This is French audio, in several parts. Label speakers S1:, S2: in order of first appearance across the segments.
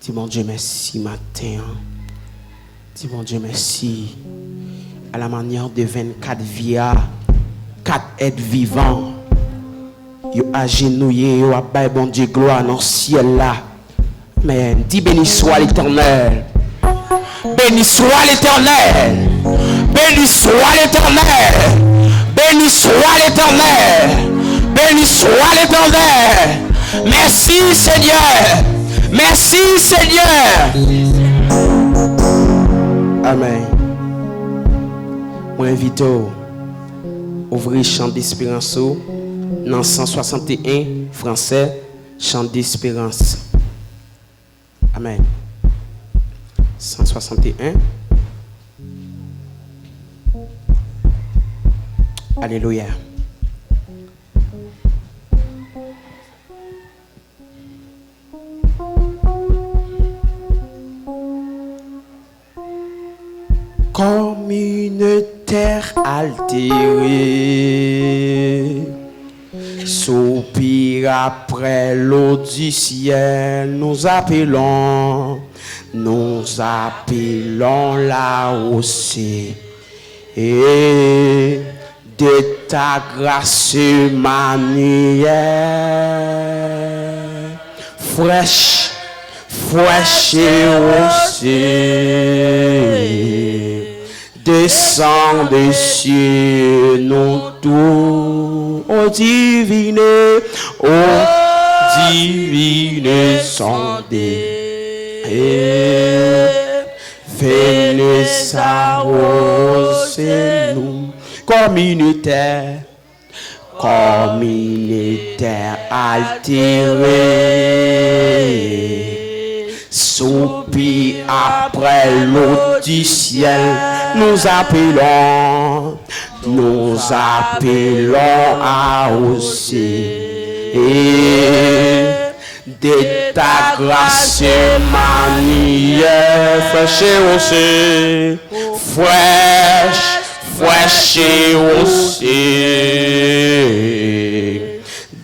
S1: Dis mon Dieu merci matin. Dis mon Dieu merci. À la manière de 24 vies, 4 êtres vivants. Yo agenouillé, yo a bon Dieu gloire dans le ciel là. Amen. Dis béni soit l'Éternel. Béni soit l'Éternel. Béni soit l'Éternel. Béni soit l'Éternel. Béni soit l'Éternel. Merci Seigneur. Merci Seigneur. Amen. Moi invite à ouvrir chant d'espérance dans 161 français, chant d'espérance. Amen. 161. Alléluia. Comme une terre altérée, soupir après l'eau du ciel, nous appelons là aussi. Et de ta grâce manière, fraîche aussi. Descend dessus nous tous, ô divine sondée. Venez s'arroser nous comme une terre altérée. Soupir après l'eau du ciel, nous appelons à aussi. Et de ta grâce manière, fraîche aussi.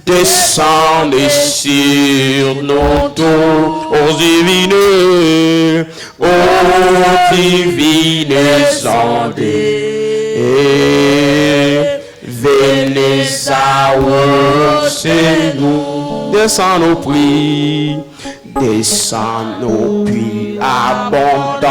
S1: Descendez sur nos tours, ô divine sondée. Venez s'arroser nous. Descends nos prix abondantes.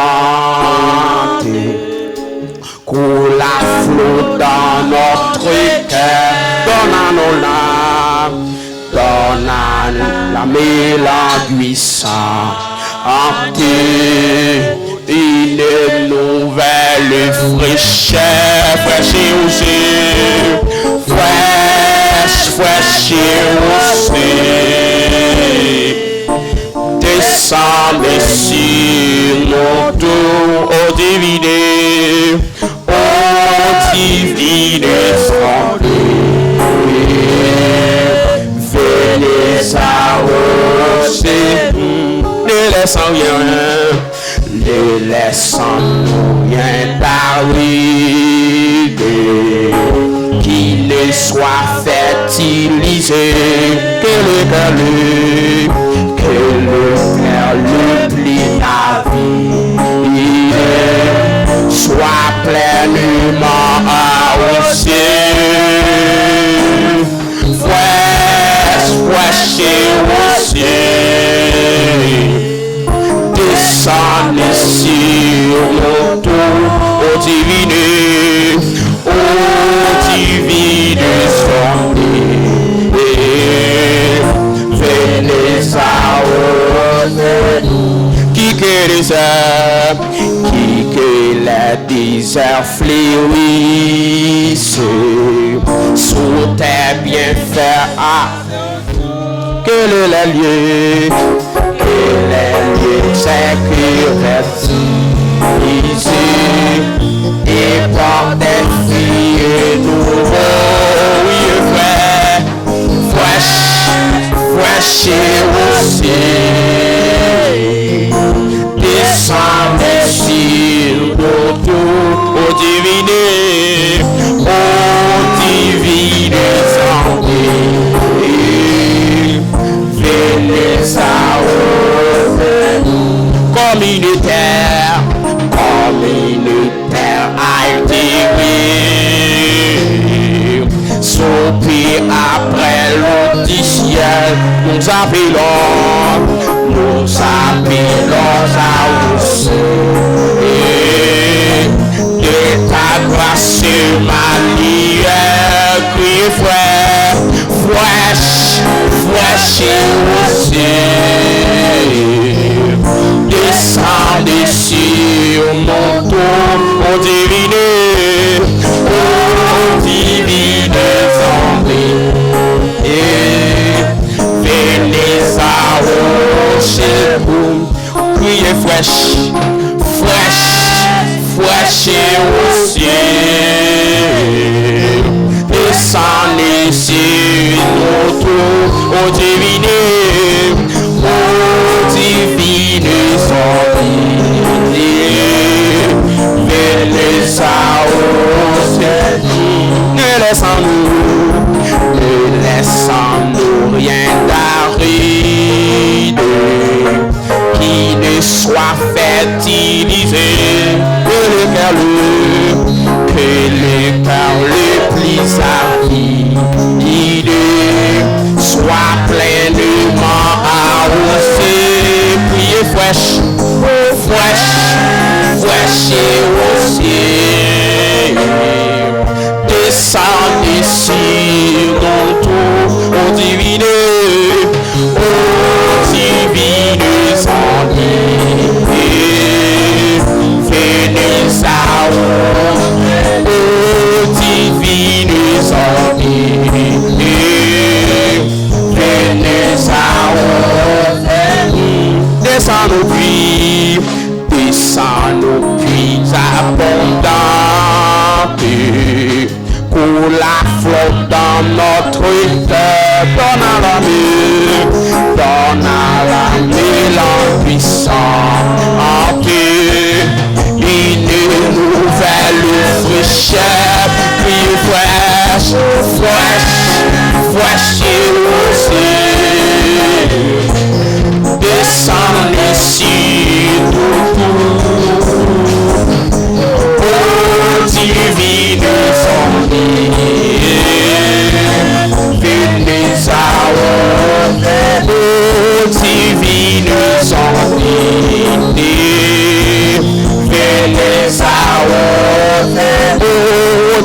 S1: Coule à flot dans notre cœur, donne à nos larmes, donne à la mélanguissante. Une nouvelle fraîcheur, fraîche aussi. Descendez sur nos tours, ô divine venez s'arroser, ne laissant rien d'arriver, qui ne soit fertilisé, que le cœur le plie à vie, soit pleinement arrosé. Fraîche aussi. Descendez sur nos tours, ô divine sondée. Venez arroser-nous. Qui que les déserts fleurissent, sous tes bienfaits, que les lieux sécurisent, et par des filles nouveaux, oui, fraîche aussi. Descendez sur nos tours, ô divine sondée. Venez s'arroser nous. nous appelons à aussi de ta grâce manière crier frère fraîche aussi descendez sur mon tour au divine envie et venez arrocher pour crier fraîche aussi descendez sur mon tour au divine venez arrocher ne laissons-nous rien d'aride qui ne soit fertilisé que le cœur le plus avide soit pleinement arrosé priez fraîche aussi descendez sur nos tours au divine envies venez arroser aux divines envies venez arroser descend nos puits abondantes coule la flotte dans notre cœur donne à l'amour l'impuissante une nouvelle fraîcheur puis fraîche aussi descend ici divine venez arroser aux divines envies venez arroser aux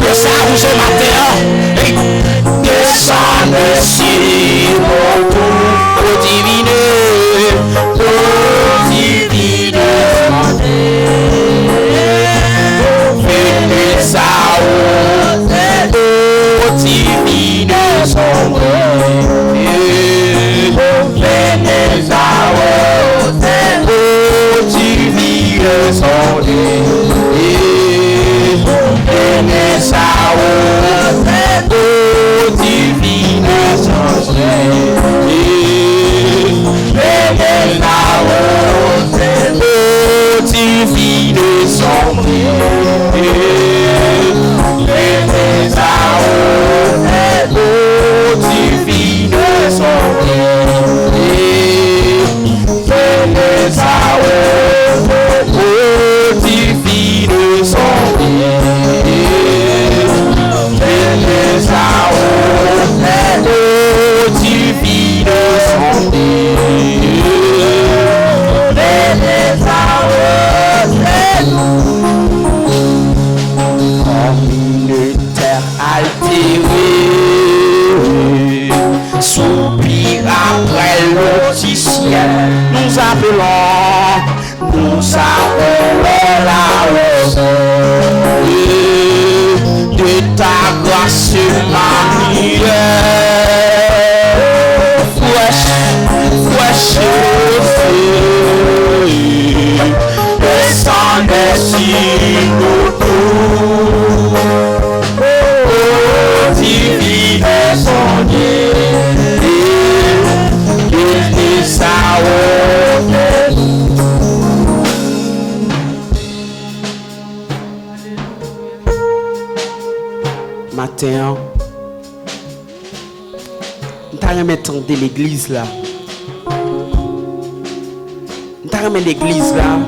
S1: de ça, vous ce matin. Hey. Descendez si mon tour, ô divine, venez ça, ô divine, sombre. Venez ça, ô divine, sombre. Venez ça, ô divine, sombre. Venez là, ô divine, sombre. Venez là, ô divine, sombre. Venez là, ô divine, sombre. Venez là, ô divine, sombre. Comme une terre altérée, soupir après le petit ciel, nous appelons la rose de ta grâce manuelle, fraîche, descendez sur nous tous, ô divine son Dieu, et sa matin, nous t'avons mettre l'église là. Nous t'avons l'église là.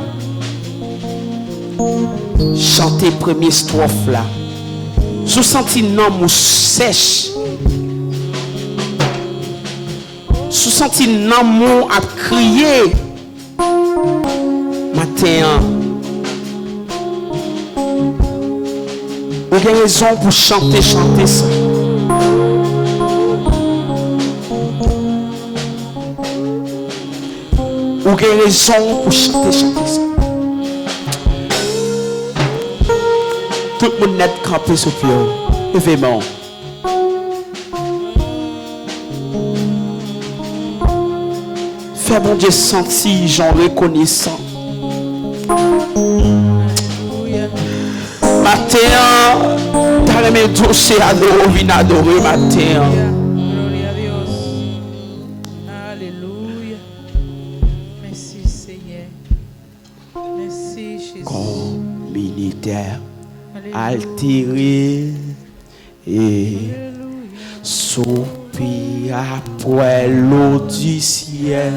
S1: Chanter première strophe là. Sous senti nom sèche. Sous senti nom à crier. Matin. Vous avez raison pour chanter ça. Vous avez raison pour chanter ça. Tout le monde est campé sur pied. Levez-moi. Fais mon Dieu sentir, j'en reconnaissant. Matin, t'as aimé toucher à l'eau, viens adorer matin.
S2: Gloria a Dios. Alléluia. Merci Seigneur. Merci Jésus.
S1: Communautaire, altéré et soupir après l'eau du ciel.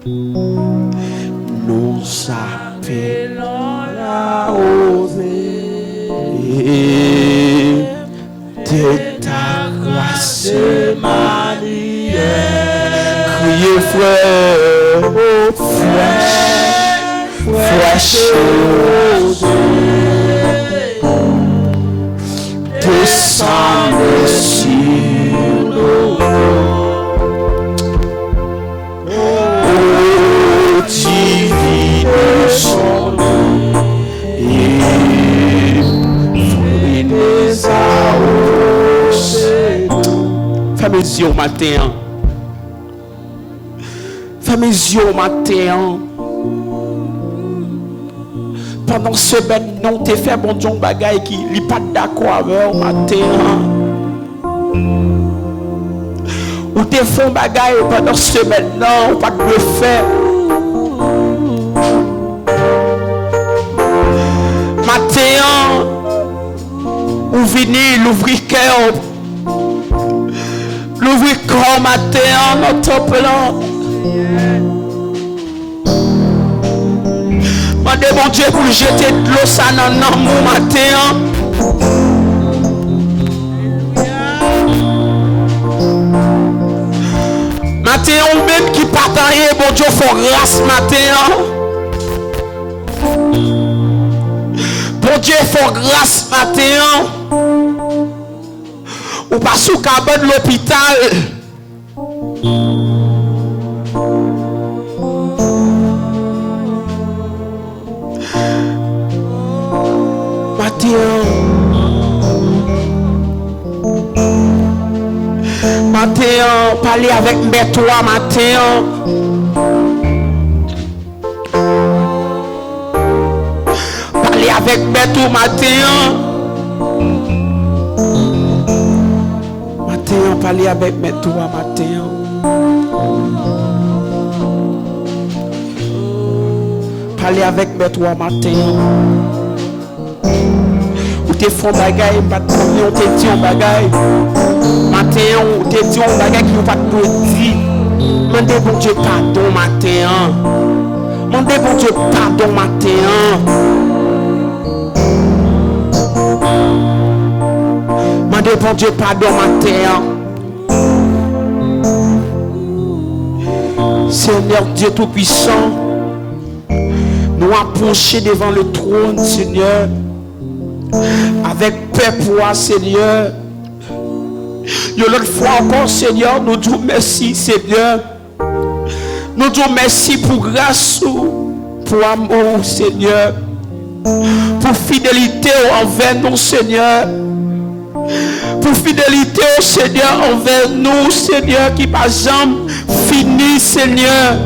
S1: Nous appelons la rose de ta grâce manuelle. Criez frère, fraîche descendre sur nous. Oh, divine son nom, et venez à hausser. Fais mes yeux au matin. Fais mes yeux au matin. Pendant ce semaine, non, t'es fait bon Dieu bagaille qui n'est pas d'accord avec au matin. Ou t'es fait bagaille pendant ce semaine, non, pas de le faire. Matin, ou venez l'ouvrir cœur. L'ouvrir corps matin, notre plan. Mandez mon Dieu pour jeter de l'eau ça dans l'amour matin. Matin, ou même qui partage, bon Dieu, faut grâce matin. Bon Dieu, faut grâce matin. Ou pas sous cabane de l'hôpital. Matin, parler avec toi matin. Parler avec toi matin. Matin, parler avec toi matin. Parler avec toi matin. Ou te font bagaille, pas de on te dit un bagaille. Matin, ou te dit un bagaille qui nous pas de dire. Mandez bon Dieu pardon matin. Mandez bon Dieu pardon matin. Mandez bon Dieu pardon matin. Seigneur Dieu Tout-Puissant, nous approchons devant le trône, Seigneur, avec paix pour toi, Seigneur. Et l'autre fois encore, Seigneur, nous disons merci, Seigneur. Nous disons merci pour grâce, pour amour, Seigneur. Pour fidélité envers nous, Seigneur. Pour fidélité au Seigneur envers nous, Seigneur, qui par jamais fini, Seigneur.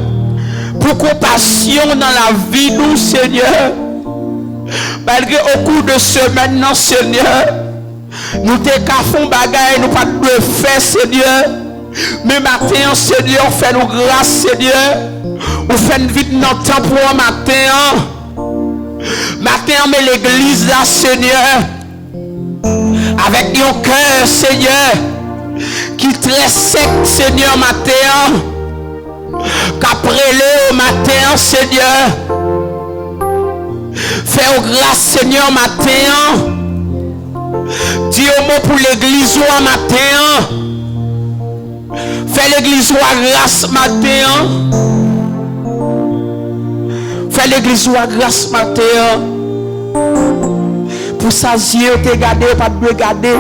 S1: Pour compassion dans la vie, nous, Seigneur. Malgré au cours de semaine, non, Seigneur, nous te cafons bagaille, nous pas de faire, Seigneur. Mais matin, Seigneur, fais-nous grâce, Seigneur. Ou fais-nous vite notre temps pour matin. Matin, mais l'église là, Seigneur. Avec un cœur, Seigneur, qui est très sec, Seigneur, matin. Qu'après le matin, Seigneur. Fais grâce, Seigneur, matin. Dis au mot pour l'église ou matin. Fais l'église ou grâce matin. Fais l'église ou grâce matin. Pour sa yeux te garder, pas de garder.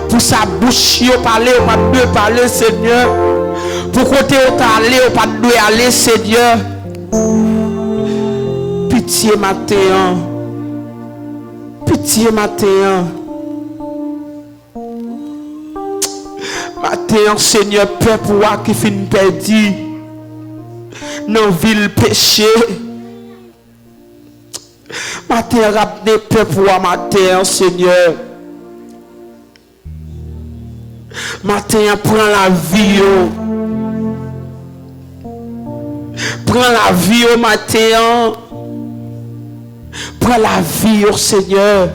S1: Pour sa bouche parler, pas de parler, Seigneur. Pour côté où t'aller, pas de aller, Seigneur. Pitié matin. Pitié matin. Matin, Seigneur, peuple qui finit perdu. Dans ville péché. Matin, ramenez peuple matin, Seigneur. Matin, prends la vie. Prends la vie au matin. Prends la vie au Seigneur.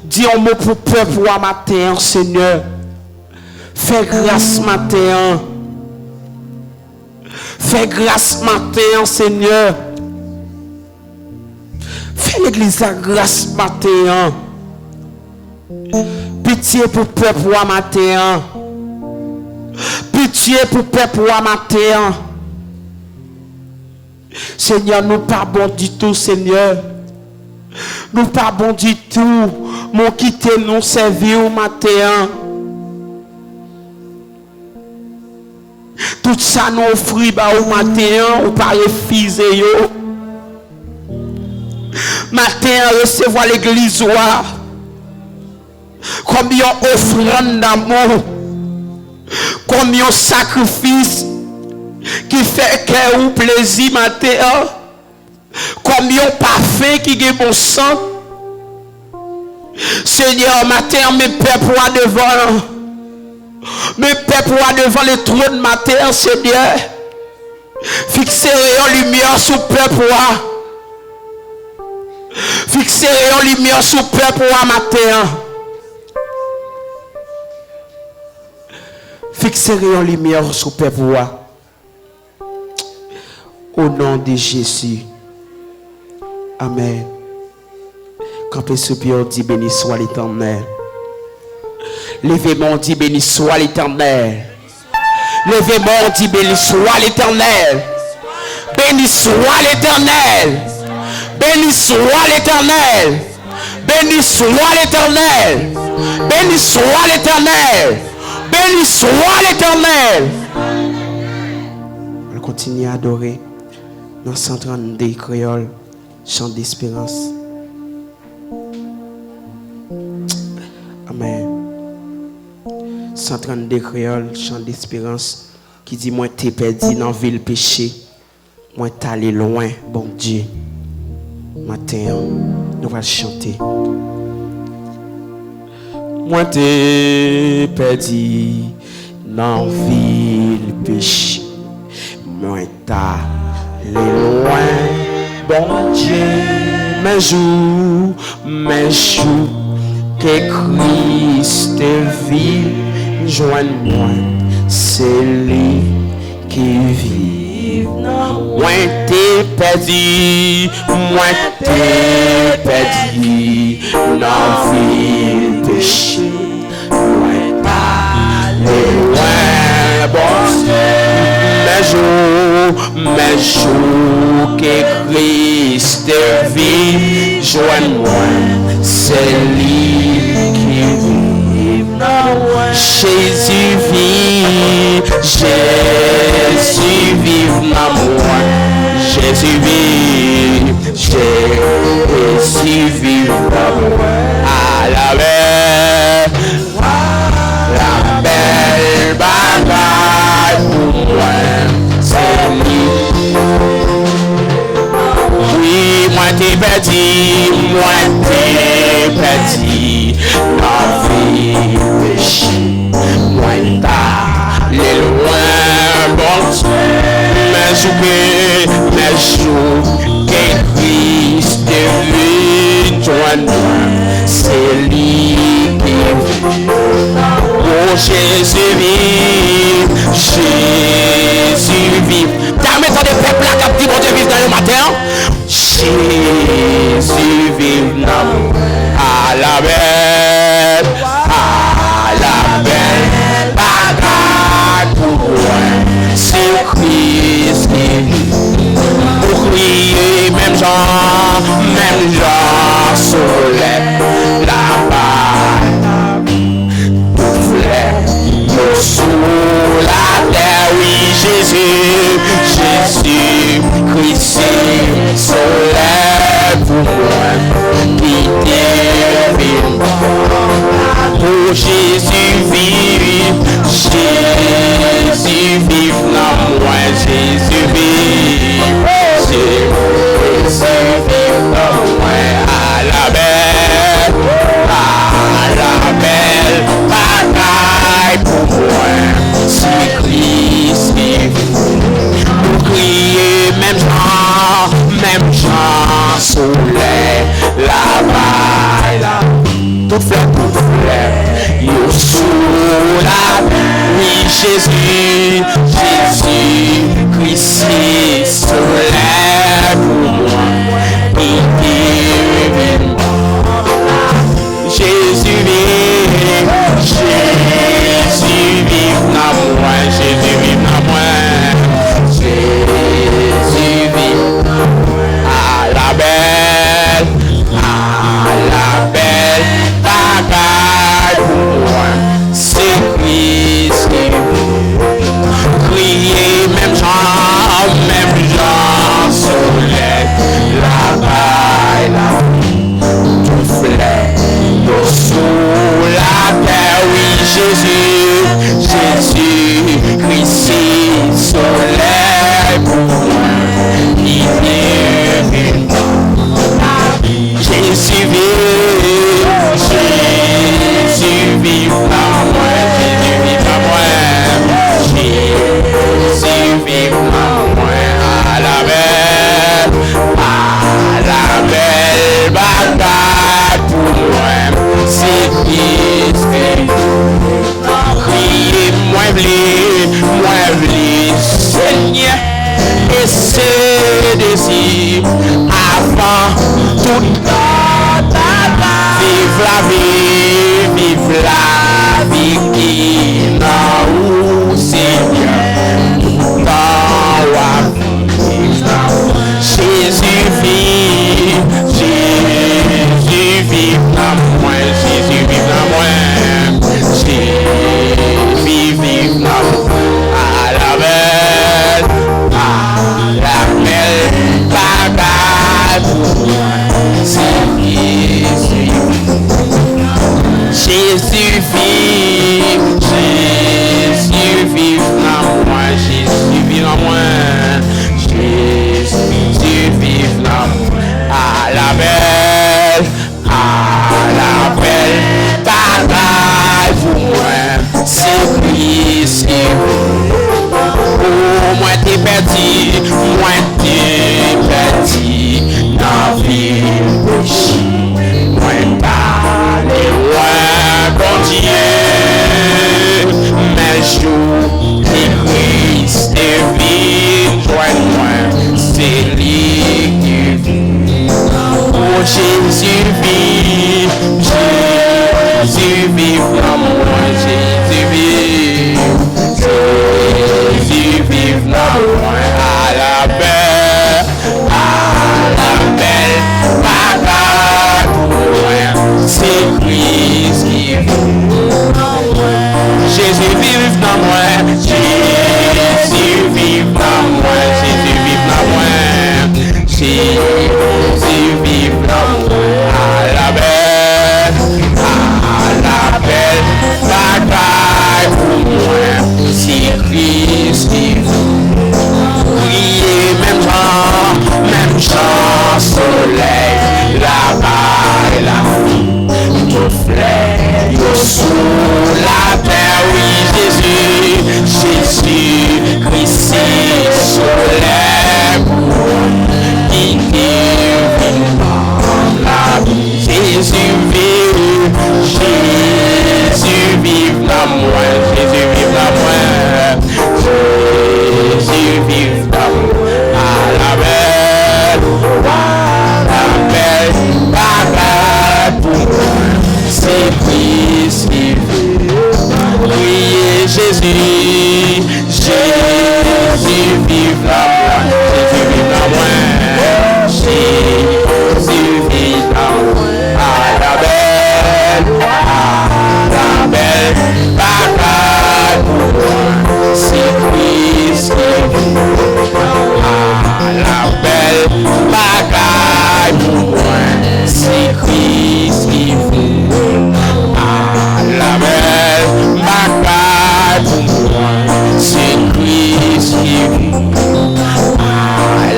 S1: Dis un mot pour peuple matin, Seigneur. Fais grâce matin. Fais grâce matin, Seigneur. Fais l'église à grâce matin. Pitié pour peuple matin. Pitié pour peuple matin. Seigneur, nous pas bon du tout, Seigneur. Nous pas bon du tout. Mon quitter nous servir au matin. Tout ça nous offre au matin, ou pas refuser yo. Matin, recevoir l'église comme une offrande d'amour, comme un sacrifice qui fait cœur ou plaisir matin, comme un parfum qui est bon sang. Seigneur, matin, mes peuples devant. Mes peuples devant le trône matin, Seigneur. Fixez en lumière sous peuple. Fixez en lumière sous peuple matin. Fixez en lumière sous peuple. Au nom de Jésus. Amen. Quand le supérieur dit béni soit l'Éternel. Levez-moi, dit béni soit l'Éternel. Levez-moi, dit béni soit l'Éternel. Béni soit l'Éternel. Béni soit l'Éternel. Béni soit l'Éternel. Béni soit l'Éternel. Béni soit l'Éternel. On continue à adorer dans 132 créoles, chant d'espérance. Amen. 132 créoles, chant d'espérance, qui dit moi t'es perdu dans la ville péché. Moi t'es allé loin, bon Dieu. Matin, nous allons chanter. Moi t'es perdu dans la ville péché. Moi t'es allé loin, bon Dieu. Mes jours, que Christ vit, joigne-moi, c'est lui qui vit. Moi t'es perdu, dans la ville péché. Moi t'allé loin, bon Dieu. Mes jours, que Christ vit, joigne-moi, c'est lui qui vit. Jésus vit, Jésus vit dans moi. Jésus vit, Jésus vit dans moi. À la belle bagaille pour moi, c'est lui. Oui, moi t'es petit, la vie péché. Moi t'allé loin, bon Dieu. Mes jours, que Christ vit, joins-moi, c'est lui qui vit. Oh Jésus vit, Jésus vit. T'as mis des peuples là qui dit mon Dieu vit dans le matin. Jésus vit dans moi. À la belle bagaille pour moi, c'est Christ qui vit. Pour crier, même Jean soleil, là-bas, tout fleur, sous la terre, oui, Jésus, Christ, soleil pour moi, qui t'aime. Oh Jésus vit, dans moi, Jésus vit, Jésus vit dans moi. À la belle bagaille pour moi, c'est Christ qui vit. Pour crier, même Jean soleil, là-bas, tout fleur, yo sous la oui, Jésus, Christ, soleil pour moi, il vit. Jésus vit dans moi, Jésus vit dans moi, Jésus vit à la belle bagaille pour moi, c'est Christ qui vit. Crier, même Jean soleil, là-bas, tout fleur, sous la terre, oui, Jésus, Christ, soleil pour moi, il vit. Jésus vit, Jésus vit dans moi, Jésus vit dans moi, Jésus vit dans moi. À la belle bagaille pour moi, c'est Christ. Criez, moi v'li, Seigneur, et c'est désir avant tout. Vive la vie qui n'a où Seigneur, tout dans la vie. Jésus vit, Jésus vive, Jésus vive en moi, Jésus vive en moi, Jésus vive en moi. À la belle bataille pour moi, c'est Christ. Oh, moi t'es perdu, dans la vie péché, moi pas les loin, bon Dieu, mais jour, les Christ de vie, joins-moi, c'est lui qui vit. Oh, Jésus vive, Jésus vive en moi, Jésus vive, Jésus vive en moi, à la belle bataille pour moi, c'est Christ qui vit. Jésus vive en moi, Jésus vive en moi, Jésus vive en moi, Jésus vive en moi, à la belle bataille pour moi, c'est Christ qui vit. Priez même chant, soleil, là-bas et la vie, tout flèche sous la terre, oui, Jésus, Christ, soleil, qui vit dans la vie, Jésus vive dans moi, Jésus vive dans moi, Jésus vive dans moi, à la belle bataille pour moi, c'est Christ qui vit. Priez Jésus, Jésus vive dans moi, Jésus vive dans moi, Jésus vive dans moi, à la belle bataille pour moi, c'est Christ qui vit. À la belle bataille pour moi, c'est Christ qui vit. À la belle bataille pour moi, c'est Christ qui vit. À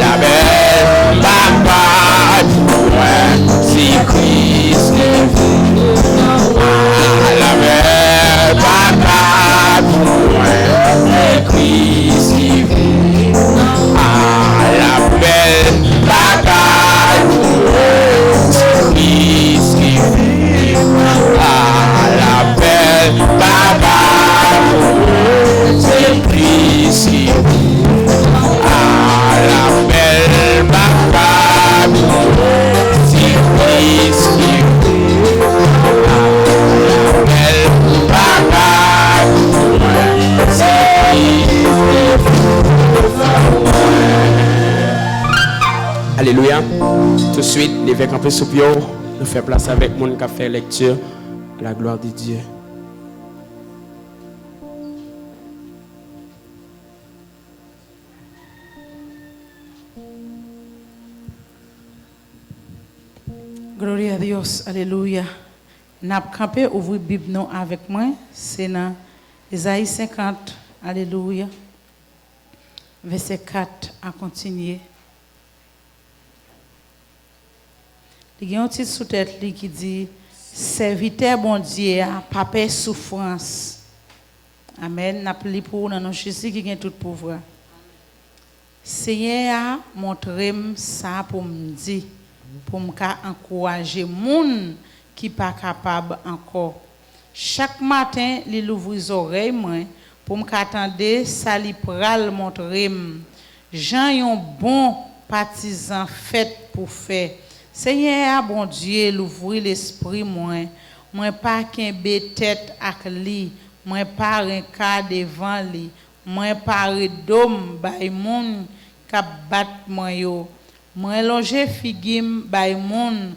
S1: la belle bataille pour moi, c'est Christ qui vit. À la belle bataille pour moi, c'est Christ qui vit. À la belle bataille pour moi, c'est Christ qui vit. À la belle bataille pour moi, c'est Christ qui vit. À la belle bataille pour moi, c'est Christ qui vit. À la belle bataille pour moi, c'est Christ qui vit. Alléluia. Tout de suite, l'évêque en sous pied, nous fait place avec mon qui a fait lecture à la gloire de Dieu.
S2: Gloire à Dieu, alléluia. N'a campé ouvrir Bible non avec moi, c'est dans Ésaïe 50, alléluia. Verset 4 à continuer. Il y a un titre sous tête qui dit serviteur bon Dieu pas peur souffrance. Amen. N'a pris pour dans Jésus qui a tout pouvoir. Seigneur a montré ça pour me dire pour me encourager moun qui pas capable encore. Chaque matin, il ouvre les oreilles moi pour me attendre ça li pral montrer Jean yon bon partisan fait pour faire. Seigneur bon Dieu, l'ouvrir l'esprit moi pas qu'un tête ak li, moi pas un cas devant li, moi pas redom bay moun k'ap bat moi yo. Moi longer figim bay moun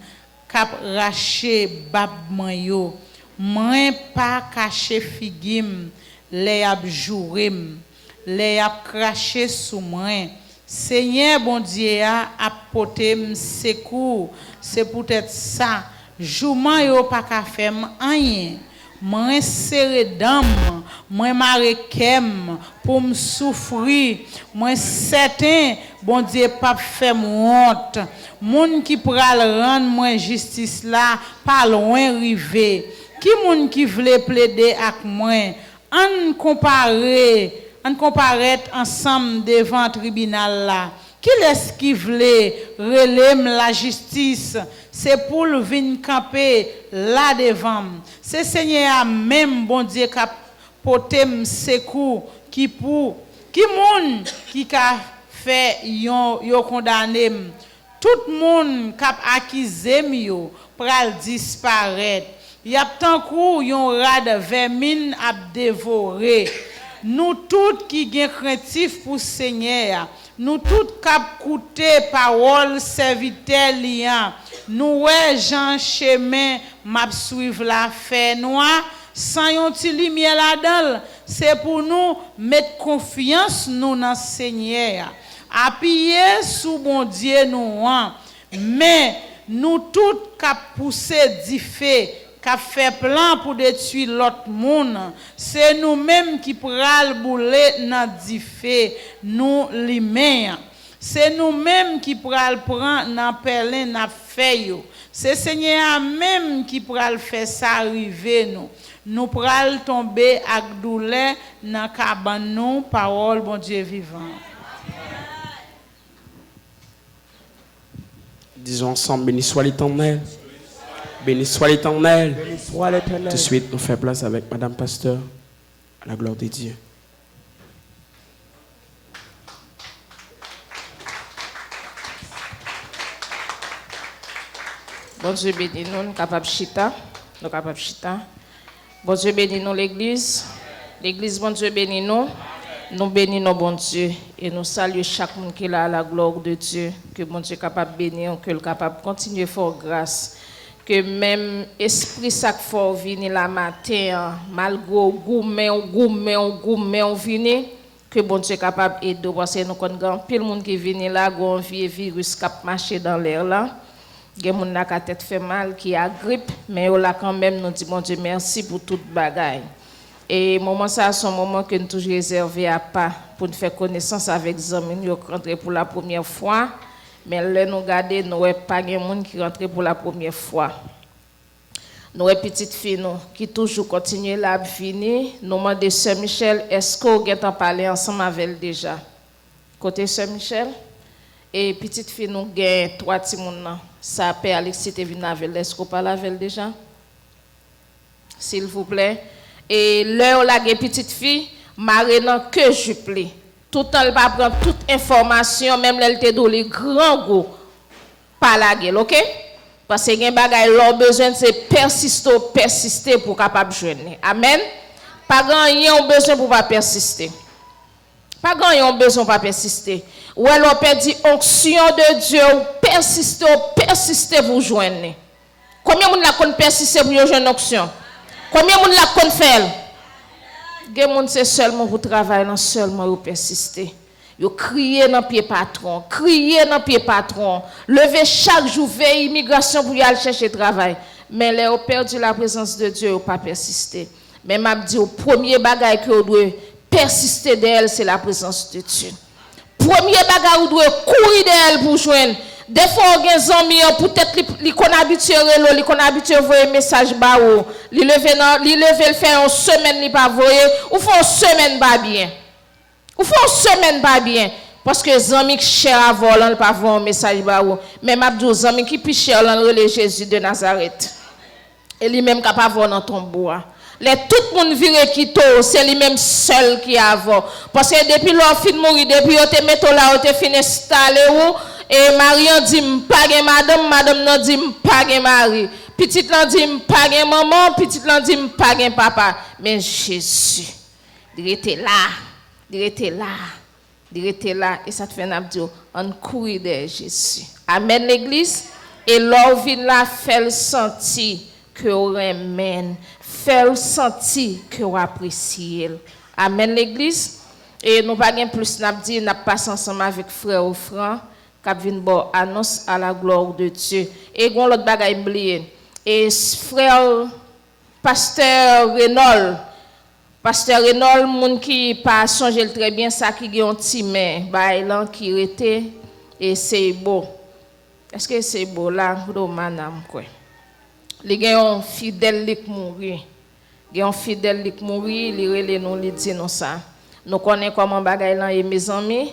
S2: k'ap rache bab moi yo. Moi pas cacher figim les ap jourem, les ap cracher sous moi. Seigneur bon Dieu a apporté secours. C'est peut-être ça. Jouman yo pas ka faire rien. Moi serré dame, moi marekem pour me souffrir. Moi certain bon Dieu pas faire honte. Moun qui pral rendre moi justice là pas loin rivé. Qui moun qui vle plaider avec moi? On comparaître ensemble devant tribunal là. Qui est-ce qui voulait relève la justice? C'est pour le venir camper là devant. C'est Seigneur même bon Dieu qui a porté secours qui pour qui moun qui a fait yo condamné. Tout monde qui a accusé yo pral disparaître. Y a tant kou yon rad vermine a dévoré. Nous tous qui gen craintif pour Seigneur, nous tous cap coûté parole serviteur liant. Nous ouais Jean chemin m'a suivre la fait noir sans yon ti lumière là-dedans. C'est pour nous mettre confiance nous dans Seigneur. Appuyer sous bon Dieu nous mais nous tous cap pousser du fait qu'a fait plan pour détruire l'autre monde, c'est nous-mêmes qui pral bouler dans du fait nous lui-mêmes. C'est nous-mêmes qui pral prendre dans perlin na fait. C'est Seigneur même qui pral faire ça arriver nous. Nous pral tomber avec douleur dans cabane nous parole bon Dieu vivant.
S1: Disons ensemble, béni soit l'Éternel. Béni soit l'Éternel.
S3: Béni soit l'Éternel.
S1: Tout de suite, nous faisons place avec Madame Pasteur, à la gloire de Dieu.
S4: Bon Dieu bénis nous, nous capables chita, nous capables chita. Bon Dieu bénis nous l'église. L'église bon Dieu bénis nous. Nous bénissons bon Dieu et nous saluons chaque monde qui est là à la gloire de Dieu. Que bon Dieu est capable de bénir, que le capable de continuer fort grâce. Que même esprit sac fort vini la matin, malgré gourmet vini, que bon Dieu est capable d'aider parce que nous connaissons pile monde qui vini là, gon vieux virus qui marché dans l'air là. Gen moun la tête fait mal qui a grippe, mais on là quand même nous dit bon Dieu merci pour toute bagaille. Et moment ça c'est un moment que nous toujours réservé à pas pour nous faire connaissance avec amis nous rentrer pour la première fois. Mais là, nous regardons, nous n'avons pas de monde qui rentre pour la première fois. Nous avons petite fille qui toujours continue la venir. Nous demandons Sœur Michel, est-ce que vous avez parlé ensemble avec elle déjà? Côté Sœur Michel. Et petite fille, nous avons 3 petits monde. Ça peut Alexis te venir avec elle. Est-ce que vous parlez avec elle déjà? S'il vous plaît. Et là, on a une petite fille, Marina, que je plais. Tout le temps, elle va prendre toute information, même elle te donne les grands goûts, pas la gueule, ok? Parce que les bagages, leur besoin, c'est persister pour capable joindre. Amen? Pas grand yon besoin pour pas persister. Pas grand yon besoin pour pas persister. Ou alors, on dit onction de Dieu, persister pour joindre. Combien de monde la connaît persister pour joindre onction? Combien de monde la connaît faire? Gen moun c'est seulement pour travailler, non seulement pour persister. Yo crier dans pied patron, lever chaque jour veille immigration pour y aller chercher travail. Mais les ont perdu la présence de Dieu, ou pas persister. Mais m'a dit au premier bagage que vous doit persister d'elle, c'est la présence de Dieu. Premier bagage vous doit courir d'elle pour joindre. Des fois, on a des amis, peut-être qu'ils qu'on habitué ils qu'on habitué envoyer message ba ou, li lever le faire en semaine li pas voyer, ou font une semaine pas bien. Ou font une semaine pas bien parce que les amis qui cher à voler pas voir un message ba ou, mais m'a dit aux amis qui plus cher le Jésus de Nazareth. Et lui même capable voir dans tombeau. Les tout le monde vire quito, c'est lui même seul qui a voir parce que depuis leur fin mourir, depuis on te metto là, on te fin installer ou et Marion dit m'pa gen madame nan dit m'pa gen mari. Petite nan dit m'pa gen maman, petite nan dit m'pa gen papa. Mais Jésus, il était là et ça te fait n'a dire on courir de Jésus. Amen l'église et l'or vient là fait sentir que on amen, fait sentir que on apprécie. Amen l'église. Et nous pas plus n'a dit n'a passe ensemble avec frère ou frère qui vient bon annonce à la gloire de Dieu. Et gon l'autre bagaille oublié. Et frère pasteur Renol moun qui pas songer très bien ça qui gen ti mais bail qui était et c'est beau. Est-ce que c'est beau là pour madame quoi? Les gens fidèles qui mourir. Les gens fidèles qui mourir, les relais nous les dit nous ça. Nous connaissons comment bagay lan yé mes amis.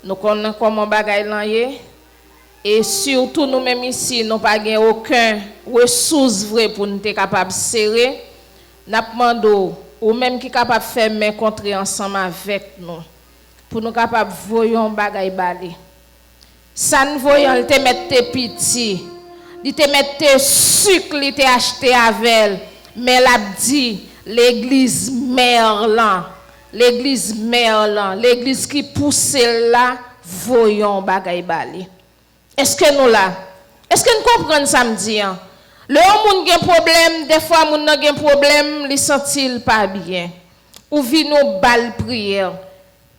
S4: Nous connaissons comment bagay lan yé. Et surtout nous même ici, nous pas gain aucun ressource vrai pour nous être capable serrer. N'a demandé ou même qui capable faire main contre ensemble avec nous pour nous capable voyons bagay balé. Ça ne voyons te mettre petit. Il te mettre sucre, il te acheté avec mais l'a dit l'église Merlan. L'église Merlan, l'église qui pousse là, voyons bagay balé. Est-ce que nous là? Est-ce que nous comprenons samedi? Le monde a un problème, des fois moun a un problème, li sentil pas bien. Ou vi nous bal prière.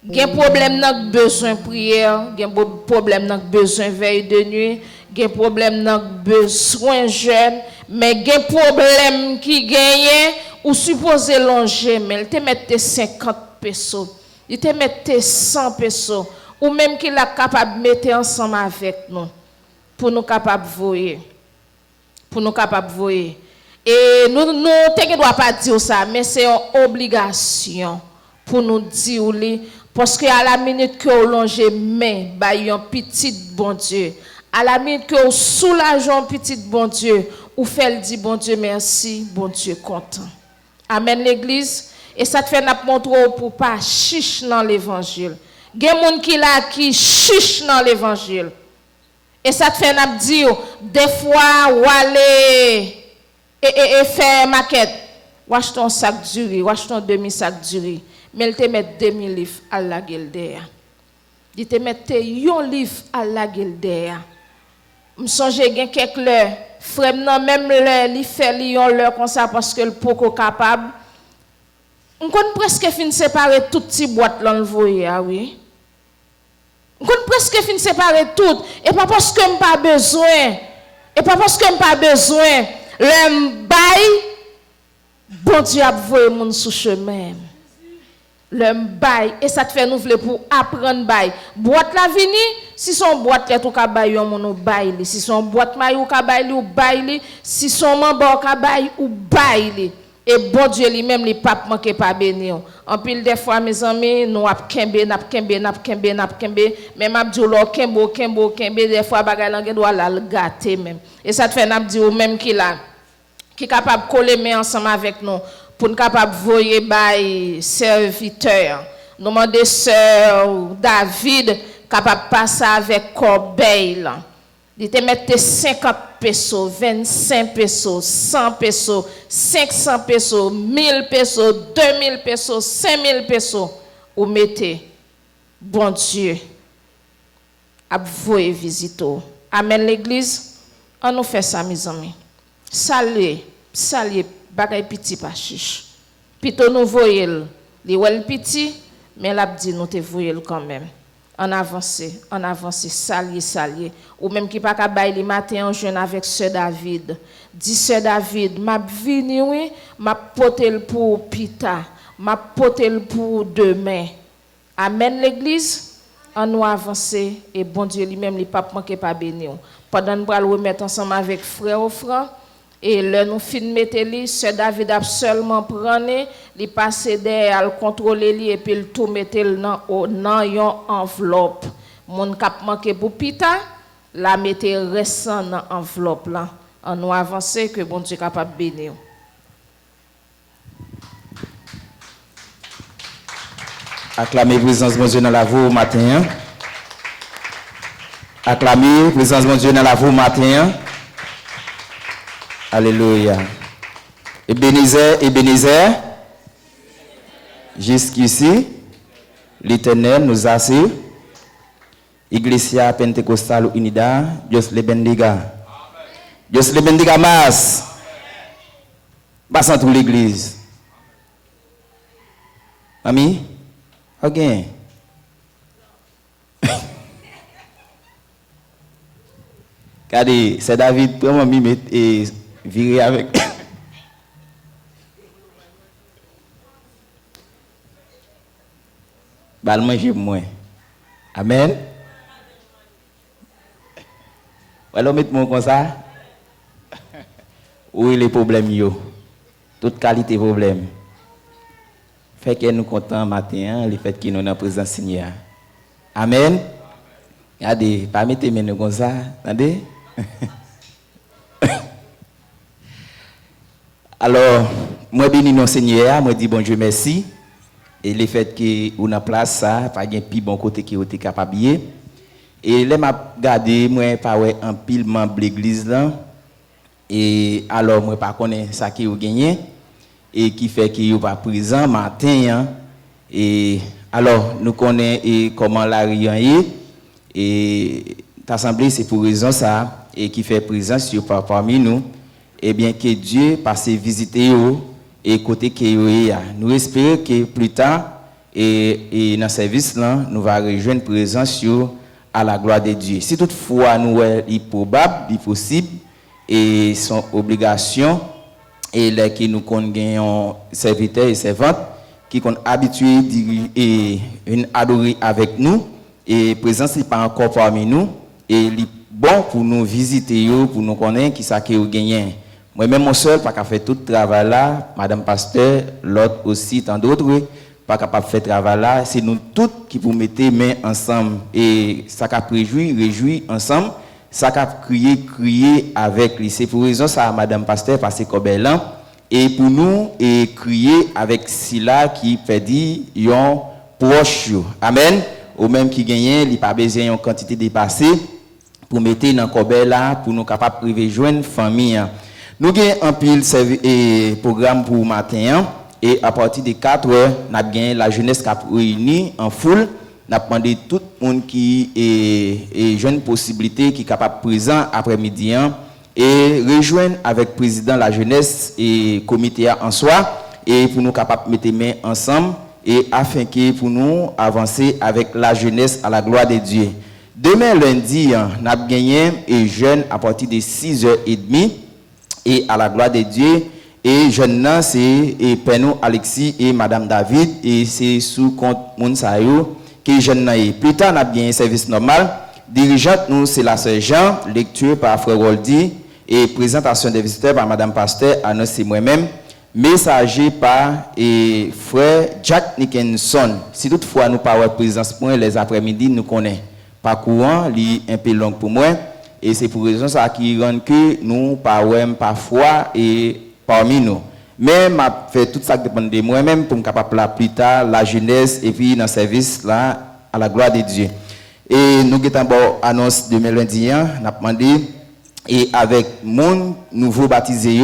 S4: Gen problème nak besoin prière, gen problème nak besoin veille de nuit, gen problème nak besoin jeûne, mais gen problème qui gagne ou supposé longer, mais il te mette 50 pesos, il te mette 100 pesos, ou même qu'il est capable de mettre ensemble avec nous, pour nous capable voyer. Pour nous capable voyer. Et nous ne doit pas dire ça, mais c'est une obligation pour nous dire, parce qu'à la minute que vous longez main, bah, un petit bon Dieu. À la minute que vous soulagez un petit bon Dieu, vous faites dire bon Dieu merci, bon Dieu content. Amen l'église. Et ça te fait n'a montrer pour pas chiche dans l'évangile. Il y a des gens qui là qui chiche dans l'évangile. Et ça te fait n'a dire des fois ou aller et faire maquette. Ou acheter un sac de riz, ou acheter un demi-sac de riz. Mais il te met 2000 livres à la gueule derrière. Il te met un livre à la gueule derrière. Je songe gen quelques l'heure. Frère non même l'heure, il fait l'heure comme ça parce que le poko capable. On connaît presque fin séparer toutes ces boîtes là l'envoyer oui. On connaît presque fin séparer toutes et pas parce que m pas besoin. Et pas parce que m pas besoin. Le bail bon Dieu a voyer mon sous chemin. Le bail et ça te fait nous vle pour apprendre bail. Boîte la vini, si son boîte là tout ka bail yon mon bail, si son boîte maille ou ka bail ou bail, si son membre ka bail ou bail. Et bon Dieu lui-même les pape manqué pas béni. En pile des fois mes amis nous ap kembe mais m'a dit lo kembe des fois bagay lan gen doit la gâter même. Et ça te fait n'a dit ou même qui là qui capable coller main ensemble avec nous pour nous capable voyer by serviteur. Nous demander sœur David capable passer avec corbeille là. Il te mette 50 pesos, 25 pesos, 100 pesos, 500 pesos, 1000 pesos, 2000 pesos, 5000 pesos. Ou mettez, bon Dieu, à vous visiter. Amen l'église. On nous fait ça, mes amis. Saluez, bagay petit pas chiche. Plutôt nous voyons, les wel petit, mais l'a dit nous te voyons quand même. En avance, salier. Ou même qui pas ka bay li matin en jeune avec sœur David. Dit sœur David, m'a vini oui, m'a potel pour pita, m'a potel pour demain. Amen l'église. On nous avancer et bon Dieu lui-même li pas manquer pas béni. Pendant nous va le remettre ensemble avec frère ou frère. Et là, nous fin mettre li, sœur David a seulement prendre, li passer derrière, le contrôler li et puis le tout mettre dans yon enveloppe. Mon cap manqué pour pita, la mettre récent dans enveloppe là. On nous avancer que bon Dieu capable bénir.
S3: Acclamez présence de Dieu dans la voix matin. Acclamez présence de Dieu dans la voix matin. Alléluia. Ebenezer, jusqu'ici, l'Éternel nous assure. Iglesia Pentecostal Unida, Dios le bendiga. Dios le bendiga más. Passant toute l'église. Ami, OK. Regardez, c'est David, comment il et viré avec. Bal manger moins. Amen. Alors mettez-moi comme ça. Où est les problèmes yo? Toute qualité problème. Fait que nous contents matin, le fait que nous sommes en présence Seigneur. Amen. Regardez, pas mettez mes comme ça, attendez. Alors, moi bénis nos Seigneur, moi dis bon Dieu merci. Et le fait que on a place ça, pas un plus bon côté qui était capable. Et là m'a regardé moi pas ouais un pile membre de l'église là. Et alors moi pas connais ça qui a gagné et qui fait qu'il n'est pas présent matin hein. Et alors nous connaissons comment la rien et l'assemblée c'est pour raison ça et qui fait présence parmi nous et bien que Dieu passe visiter eux et côté que nous espérons que plus tard et dans service là nous va rejoindre présence à la gloire de Dieu. Si toutefois nous est probable, il possible et son obligation et les qui nous gagnons serviteurs et servantes qui sont habitués et adorer avec nous et présence n'est pas encore parmi nous et il est bon pour nous visiter pour nous connaître qui ça qui a gagné. Moi-même mon seul pas qu'à faire tout travail là, madame pasteur, l'autre aussi tant d'autres pas capable de faire travail là, c'est nous tous qui pour mettre main ensemble et ça qu'a réjouir ensemble. Ça qu'a crier avec lui. C'est pour raison ça, madame pasteur, parce que Kobelan, et pour nous, et crier avec Sila qui fait dire, yon proche. Amen. Ou même qui gagne, il n'y a pas besoin d'une quantité dépassée pour mettre dans Kobelan, pour nous capables de rejoindre famille. Nous avons un pile programme pour matin, et à partir de 4 heures, nous avons la jeunesse qui a réuni en foule. Nous avons demandé tout le monde qui est jeune possibilité, qui est capable présent après-midi, et rejoindre avec le président de la jeunesse et le comité en soi, et pour nous capables de mettre les mains ensemble, et afin que pour nous avancer avec la jeunesse à la gloire de Dieu. Demain lundi, nous avons gagné et jeunes à partir de 6h30, et à la gloire de Dieu. Et jeunes, c'est Peno Alexis et Madame David, et c'est sous compte Mounsayo. Qui jeune plus tard on a bien un service normal dirigeante nous c'est la sœur Jean lecture par frère Waldi et présentation des visiteurs par madame pasteur annoncé moi-même messager par et frère Jack Nickenson. Si toutefois nous pas présence pour les après-midi nous connaît pas courant li un peu long pour moi et c'est pour raison ça qui rend que nous pas parfois et parmi nous. Mais m'a fait tout ça dépend de moi-même pour me capable plus tard la jeunesse et puis dans le service là à la gloire de Dieu. Et nous avons annonce de lundi, n'a demandé et avec mon nouveau baptisé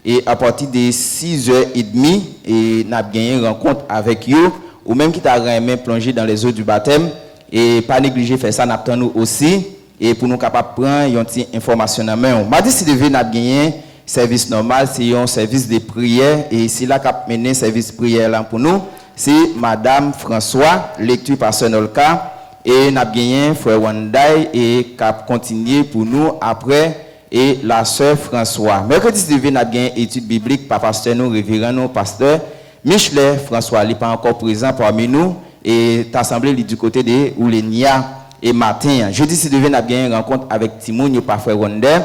S3: et à partir de 6h30 et n'a gagné une rencontre avec eux ou même qui t'a même plongé dans les eaux du baptême et pas négliger faire ça n'a nous aussi et pour nous capable prendre une information en main. Mardi si devait n'a gagné service normal, c'est un service de prière et c'est là qu'a mené service prière là pour nous, c'est madame François, lecture par Sœur Nolka et n'a gagné frère Wandai et qu'a continué pour nous après et la sœur François. Mercredi devait n'a gagné étude biblique par pasteur nous révérend nous pasteur Michelet François, il n'est pas encore présent parmi nous et t'assemblé du côté de Oulenia et matin. Jeudi si devait n'a gagné rencontre avec Timoun par frère Wandai.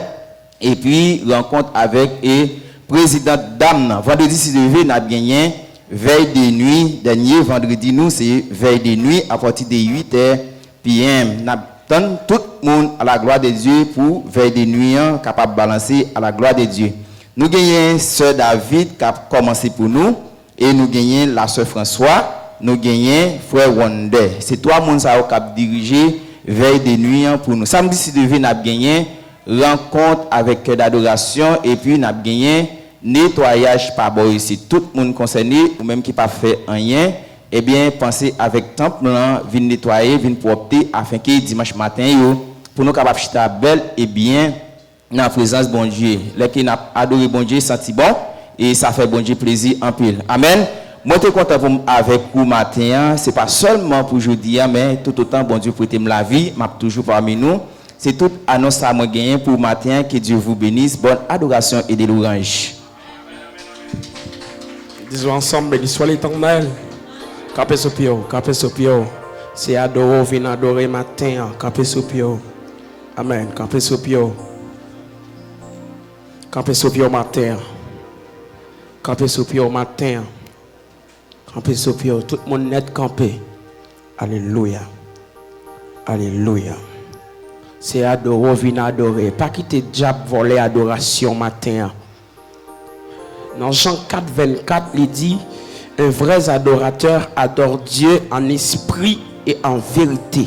S3: Et puis, rencontre avec le président Dame. Vendredi, si devez, nous avons gagné veille de nuit. Dernier vendredi, nous, c'est veille de nuit à partir de 8h p.m. Nous avons tout le monde à la gloire de Dieu pour veille de nuit, capable de balancer à la gloire de Dieu. Nous gagnons Sœur David qui a commencé pour nous. Et nous gagnons la Sœur François. Nous gagnons Frère Wonder. C'est trois personnes qui ont dirigé veille de nuit pour nous. Samedi, si devez, nous avons gagné rencontre avec cœur d'adoration et puis n'a gagné nettoyage par boy ici tout le monde concerné ou même qui pas fait rien et bien pensez avec temple là vinn nettoyer vinn propter afin que dimanche matin yo pour nous capable chita belle et bien dans la présence bon Dieu les qui n'a adoré bon Dieu senti bon et ça fait bon Dieu plaisir en pile amen. Moi, je suis content avec vous matin. Ce n'est pas seulement pour aujourd'hui, mais tout autant, bon Dieu, prêter la vie, m'a toujours parmi nous. C'est toute annonce à moi gagner pour matin. Que Dieu vous bénisse. Bonne adoration et des louanges.
S1: Disons ensemble, béni soit l'Éternel. Capé sopio. C'est adorer, venir adorer matin. Capé sopio. Amen. Capé sopio matin. Capé sopio matin. Campé sopio, tout le monde net campé. Alléluia. Alléluia. C'est adorer, venir adorer. Pas quitter diable voler adoration matin. Dans Jean 4, 24, il dit, un vrai adorateur adore Dieu en esprit et en vérité.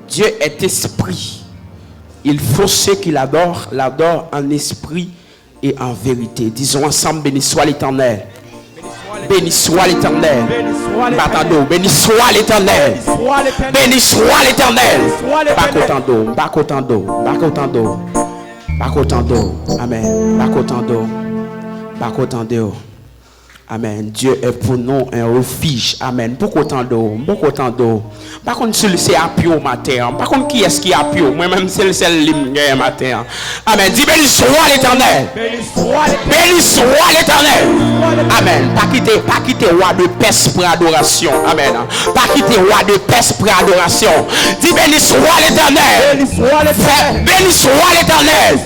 S1: Dieu est esprit. Il faut ceux qui l'adorent en esprit et en vérité. Disons ensemble, béni soit l'Éternel. Béni soit l'Éternel. Béni soit l'Éternel. Béni soit l'Éternel. Bakotando. Amen. Bakotando. Amen. Dieu est pour nous un refuge. Amen. Beaucoup d'eau. Par contre, c'est appui au matin. Par contre, qui est-ce qui appuie? Moi-même, c'est le matin. Amen. Dis béni soit l'Éternel. Béni soit l'Éternel. Amen. Pas quitter roi de Perse pour adoration. Amen. Pas quitter roi de Perse pour adoration. Dis béni soit l'Éternel. Béni soit l'Éternel.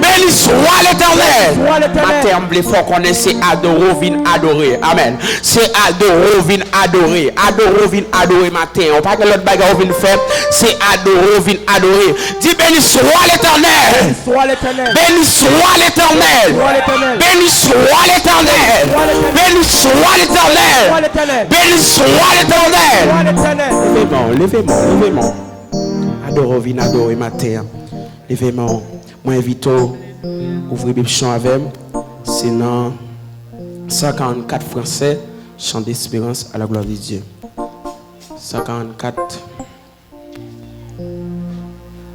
S1: Béni soit l'Éternel. Matin, il faut qu'on essaie d'adorer. Adorer, amen. C'est adorer, vin adorer. Adorer matin. On parle de l'autre bagarre, vin faire. C'est adorer, adorer. Dis béni soit l'Éternel. Béni soit l'Éternel. Béni soit l'Éternel. Béni soit l'Éternel. Béni soit l'Éternel. Levez-moi. Adorer, vin adorer matin. Levez-moi. Moi invite ouvrir Bible chant avec. Sinon 144 français, chant d'espérance à la gloire de Dieu. 144.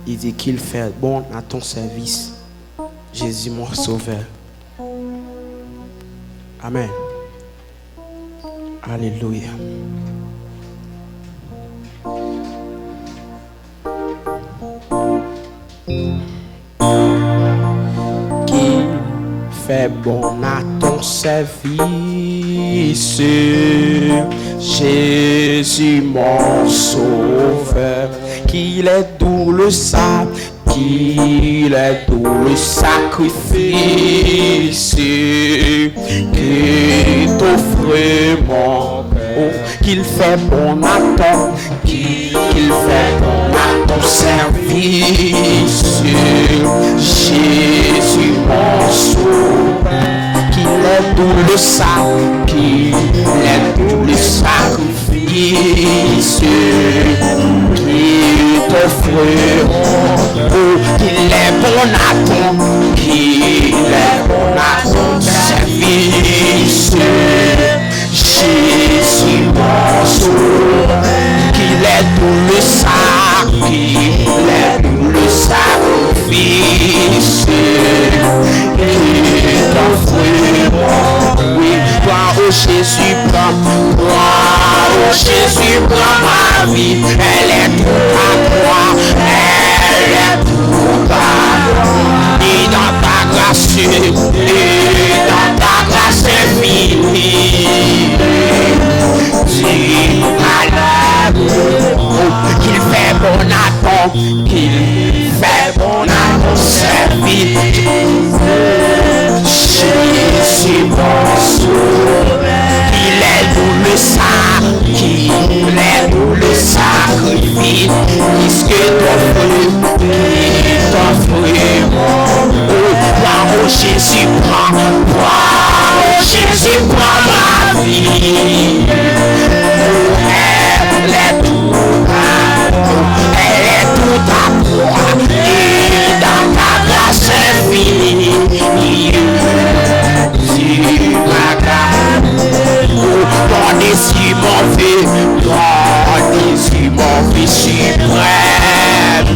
S1: Il dit qu'il fait bon à ton service. Jésus mon sauveur. Amen. Alléluia. Fais bon à ton service, Jésus mon sauveur, qu'il est doux le sacrifice, qu'il t'offre mon Père, qu'il fait bon à ton service, Jésus mon sauveur, qu'il est doux le sacrifice, qu'il t'offre qu'il est bon à ton service, Jésus mon sauveur, qu'il est doux le sacrifice, qu'il t'offre. Oui, toi, oh Jésus, prends ma vie, elle est tout à toi, et dans ta grâce infinie, dis malade, qu'il fait bon à ton service, Jésus mon sauveur, qu'il est doux le sacrifice, puisque t'offre oh Jésus prends ma vie, elle est tout à toi, et dans ta grâce infinie, ton désir mon fils suprême.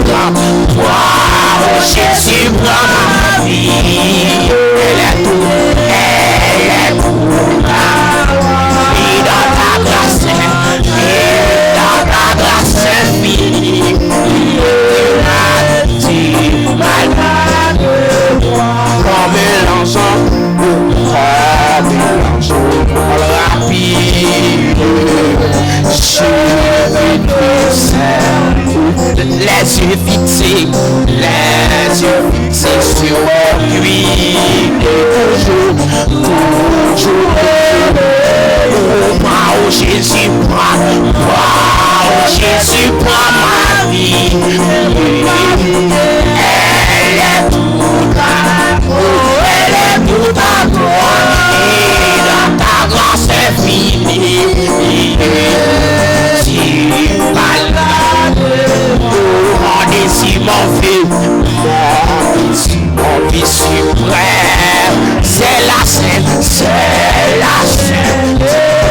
S1: prends. Toi, oh Jésus, prends ma vie. Elle est tout et dans ta grâce infinie, tu malade comme l'enfant, rapide, les yeux fixés sur lui, toujours, moi, oh Jésus, moi, oh Jésus, prends ma vie. Elle est toute à toi, et dans ta grâce infinie, tu balades, mon désir, mon vie suprême, c'est la scène.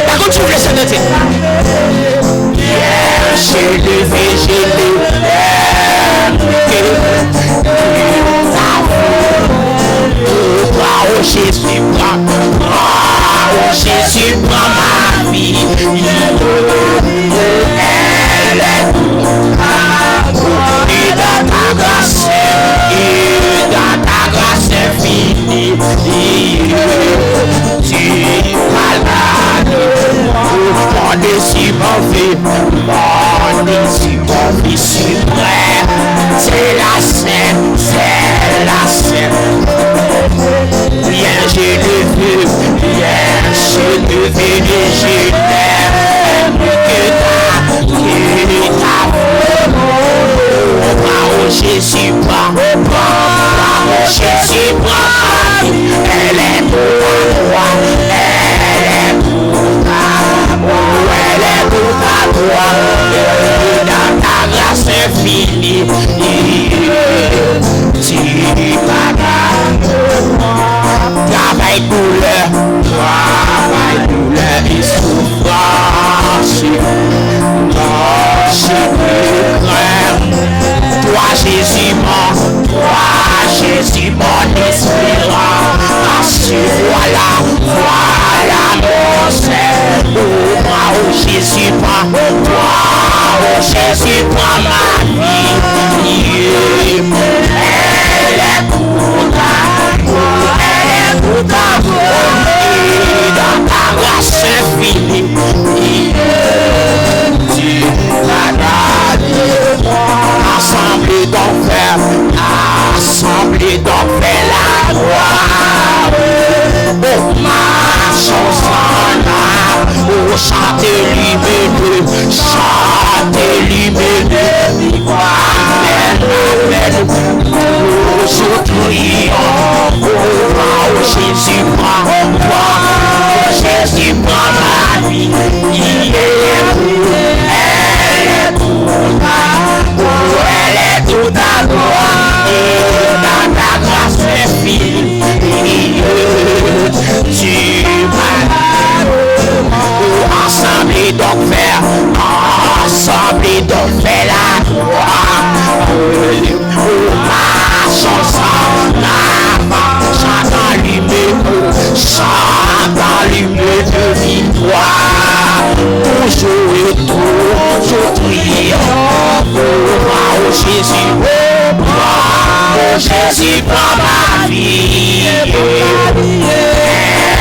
S1: D'accord, tu voulais se noter. J'ai levé, oh Jésus, prends ma vie. Elle est et dans ta grâce infinie, tu malades, mon désir, mon vie suprême, c'est la scène. Bien j'ai levé et je n'aime que ta oh Jésus, prends Jésus, prends. Elle est pour toi, elle est pour toi, dans ta grâce infinie, tu travail douleur et souffrance, toi Jésus mon espérance, voilà mon Seigneur, moi oh Jésus prends, toi oh Jésus prends ma vie, elle est pour ta et dans ta grâce infinie, tu assemblée d'enfer la gloire, oh marchons en âme, oh chantez lumineux, amen, aujourd'hui, oh Jésus prends ma vie, elle est toute à toi, et dans ta grâce infinie, tu ensemble donc faire la gloire, marchons en avant, chantant l'hymne de victoire, toujours et toujours triomphe, oh Jésus, Jésus prends ma vie,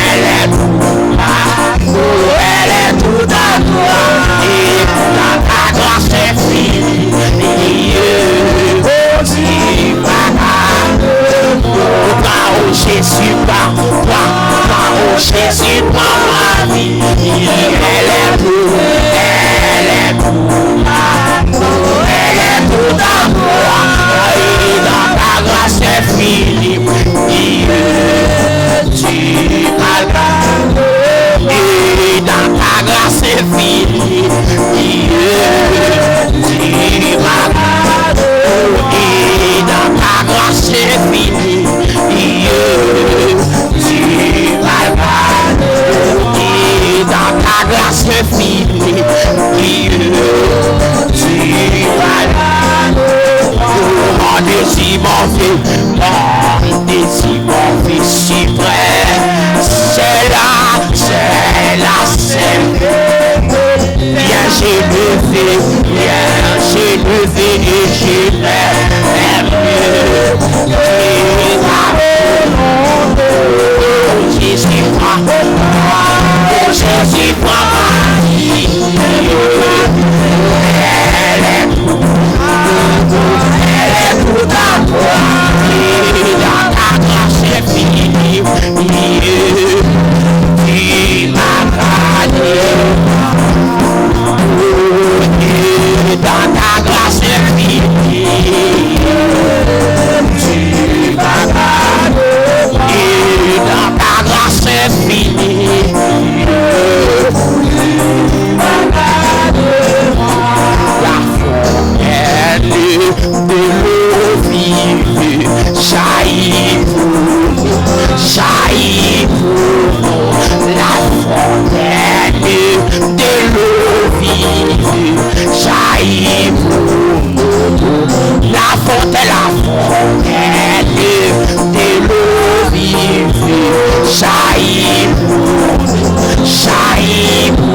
S1: elle est toute à toi, et dans ta grâce infinie, oh Jésus, Jésus prends ma vie, elle est toute à toi, et dans ta grâce infinie, tu m'as et dans ta grâce infinie, tu m'as et dans ta grâce infinie, tu m'as et dans ta grâce infinie, tu m'as mon désir, mon vie suprême. C'est là, c'est bien j'ai levé et j'ai fait mieux. Jésus prend ma vie. Elle est tout à toi. Et dans ta grâce infinie, tu m'as gardé. Dans ta grâce infinie, tu m'as gardé. Et dans ta grâce infinie, la fontaine de l'eau vive jaillit pour nous, la fontaine de l'eau vive jaillit pour nous, la fontaine de l'eau vive jaillit pour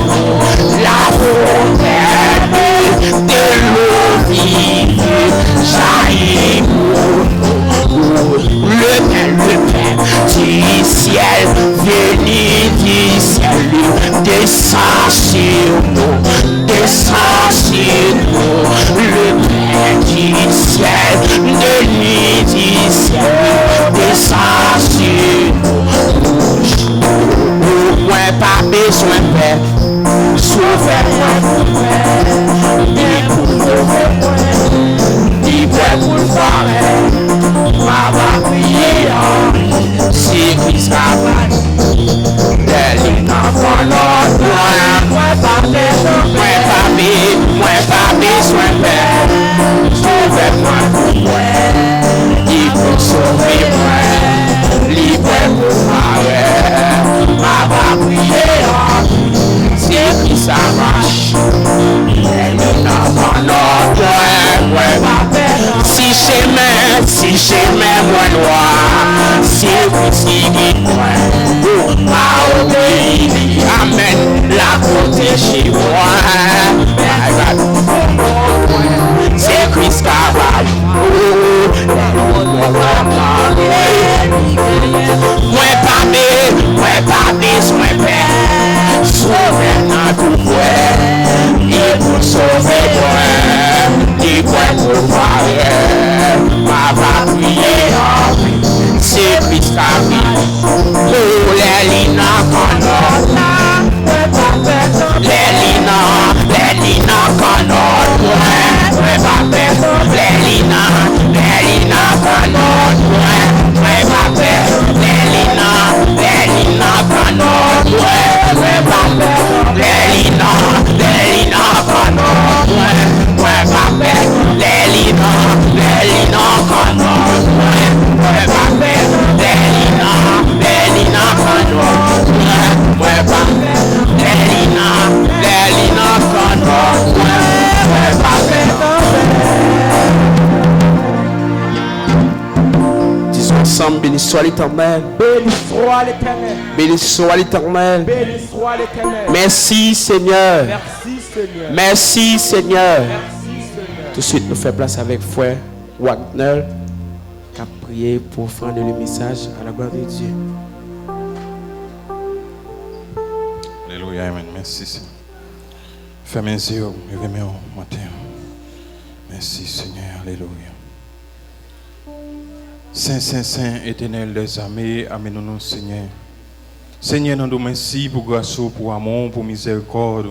S1: nous, la fontaine de l'eau vive jaillit pour nous. Le Père du ciel, venu du ciel, descend sur nous, le Père du ciel, venu du ciel, descend sur nous. Moi pas besoin de Père, sauve-moi, dis-moi pour le faire. Ma prière, c'est Christ a fait. Des enfants moi pas besoin de faire. Sauve-moi pour moi, il faut sauver moi, libre pour ma prière, c'est Christ a marche. Des enfants si chemin moi noir, si vous seguez moi, ma obéi, amen, la côté chez moi. C'est Christ Caval, moi pas besoin de sauver notre frère, il pour sauver moi, il pour faire. Ma prière, c'est Christ Caval, pour les linas qu'on a, les linas qu'on a, les linas qu'on a, Ensemble, béni soit l'Éternel.
S5: Béni soit l'Éternel.
S1: Béni soit l'Éternel.
S5: Béni soit l'Éternel.
S1: Merci Seigneur.
S5: Merci Seigneur.
S1: Merci Seigneur.
S5: Merci Seigneur.
S1: Tout de suite, nous faisons place avec frère Wagner qui a prié pour offrir le message à la gloire de Dieu.
S6: Alléluia, amen. Merci Seigneur. Fermez les yeux, levez-moi au matin. Merci Seigneur, alléluia. Saint, Saint, Saint, éternel des armées, amène-nous Seigneur. Seigneur, nous nous merci pour grâce, pour amour, pour miséricorde.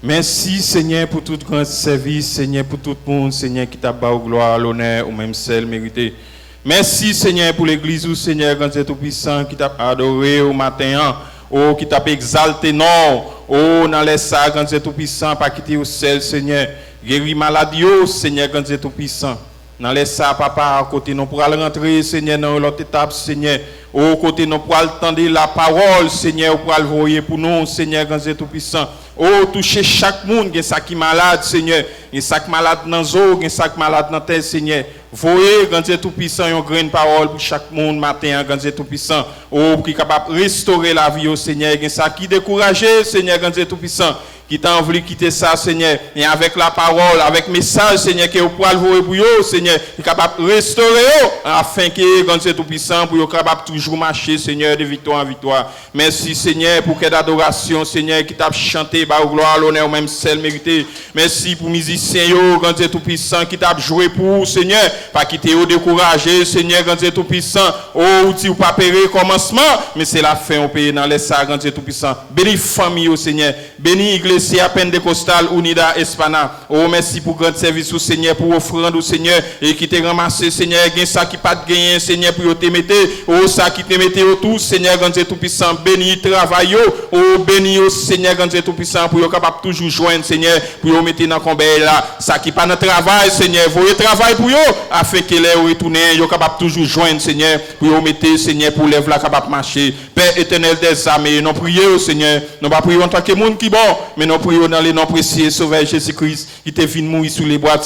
S6: Merci Seigneur pour tout grand service, Seigneur pour tout le monde, Seigneur qui t'a bas gloire, l'honneur ou même celle méritée. Merci Seigneur pour l'église ou Seigneur quand c'est tout puissant qui t'a adoré au matin, oh qui t'a exalté non, oh dans les ça quand c'est tout puissant pas quitter au ciel Seigneur, guérir maladie oh Seigneur quand c'est tout puissant. Dans les ça, papa, à côté, nous pourrons rentrer, Seigneur, dans l'autre étape, Seigneur. Au côté, nous pourrons entendre la parole, Seigneur, pour le voyer pour nous, Seigneur, quand c'est tout puissant. Oh, toucher chaque monde, qui est malade, Seigneur. Qui est malade dans les eaux, qui est malade dans la terre, Seigneur. Voyez, quand Dieu Tout-Puissant, une grande parole pour chaque monde matin, quand Dieu Tout-Puissant. Oh, qui est capable de restaurer la vie au Seigneur. Qui est qui découragé, Seigneur, quand Dieu Tout-Puissant. Qui t'a envie de quitter ça, Seigneur. Et avec la parole, avec le message, Seigneur, qui est au poil pour vous, Seigneur. Qui est capable de restaurer, afin que, quand Dieu Tout-Puissant, pour être capable de toujours marcher, Seigneur, de victoire en victoire. Merci, Seigneur, pour que d'adoration, Seigneur, qui t'a chanté, bah, gloire, l'honneur, même celle méritée. Merci pour musiciens, quand Dieu Tout-Puissant, qui t'a joué pour, Seigneur. Pas quitter au découragé, Seigneur, quand Dieu Tout-Puissant. Oh, outil ou pas périr commencement, mais c'est la fin, on paye dans les sacs, quand Dieu Tout-Puissant. Bénis famille, au Seigneur. Bénis Iglesia Pentecostal Unida Espana. Oh, merci pour grand service au Seigneur, pour offrande au Seigneur, et qui t'a ramassé, Seigneur, gain ça qui pas de gagner, Seigneur, pour te mettre, oh, ça qui te mette autour, Seigneur, quand Dieu Tout-Puissant. Bénis travail, oh, bénis au Seigneur, quand Dieu Tout-Puissant, pour être capable toujours joindre, Seigneur, pour mettre dans le combat là, ça qui pas dans travail, Seigneur, vous travail pour eux, afin que les retourner, vous capable toujours joindre, Seigneur, pour mettre, Seigneur, pour lèvres là capable marcher. Père éternel des armées, nous prions, Seigneur, nous pas prions en tant que monde qui bon, mais nous prions dans les noms précieux, Sauveur Jésus-Christ, qui te venu mourir sous les bois,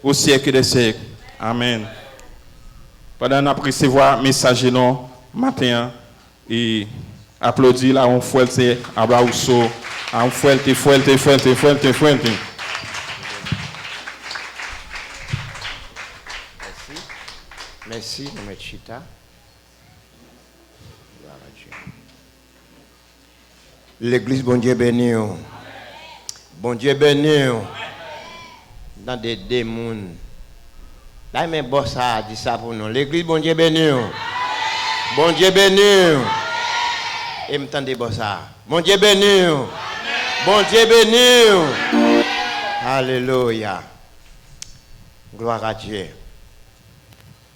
S6: au siècle des siècles. Amen. Pendant qu'on recevoir message non matin et applaudir là on fouette abaousso, on fouette.
S7: Merci, M. Chita. L'église, bon Dieu béni. Bon Dieu béni. Dans des démons. Là, mais bon, ça dit ça pour nous. L'église, bon Dieu béni. Bon Dieu béni. Et m'tendez bon ça. Bon Dieu béni. Bon Dieu béni. Alléluia. Gloire à Dieu.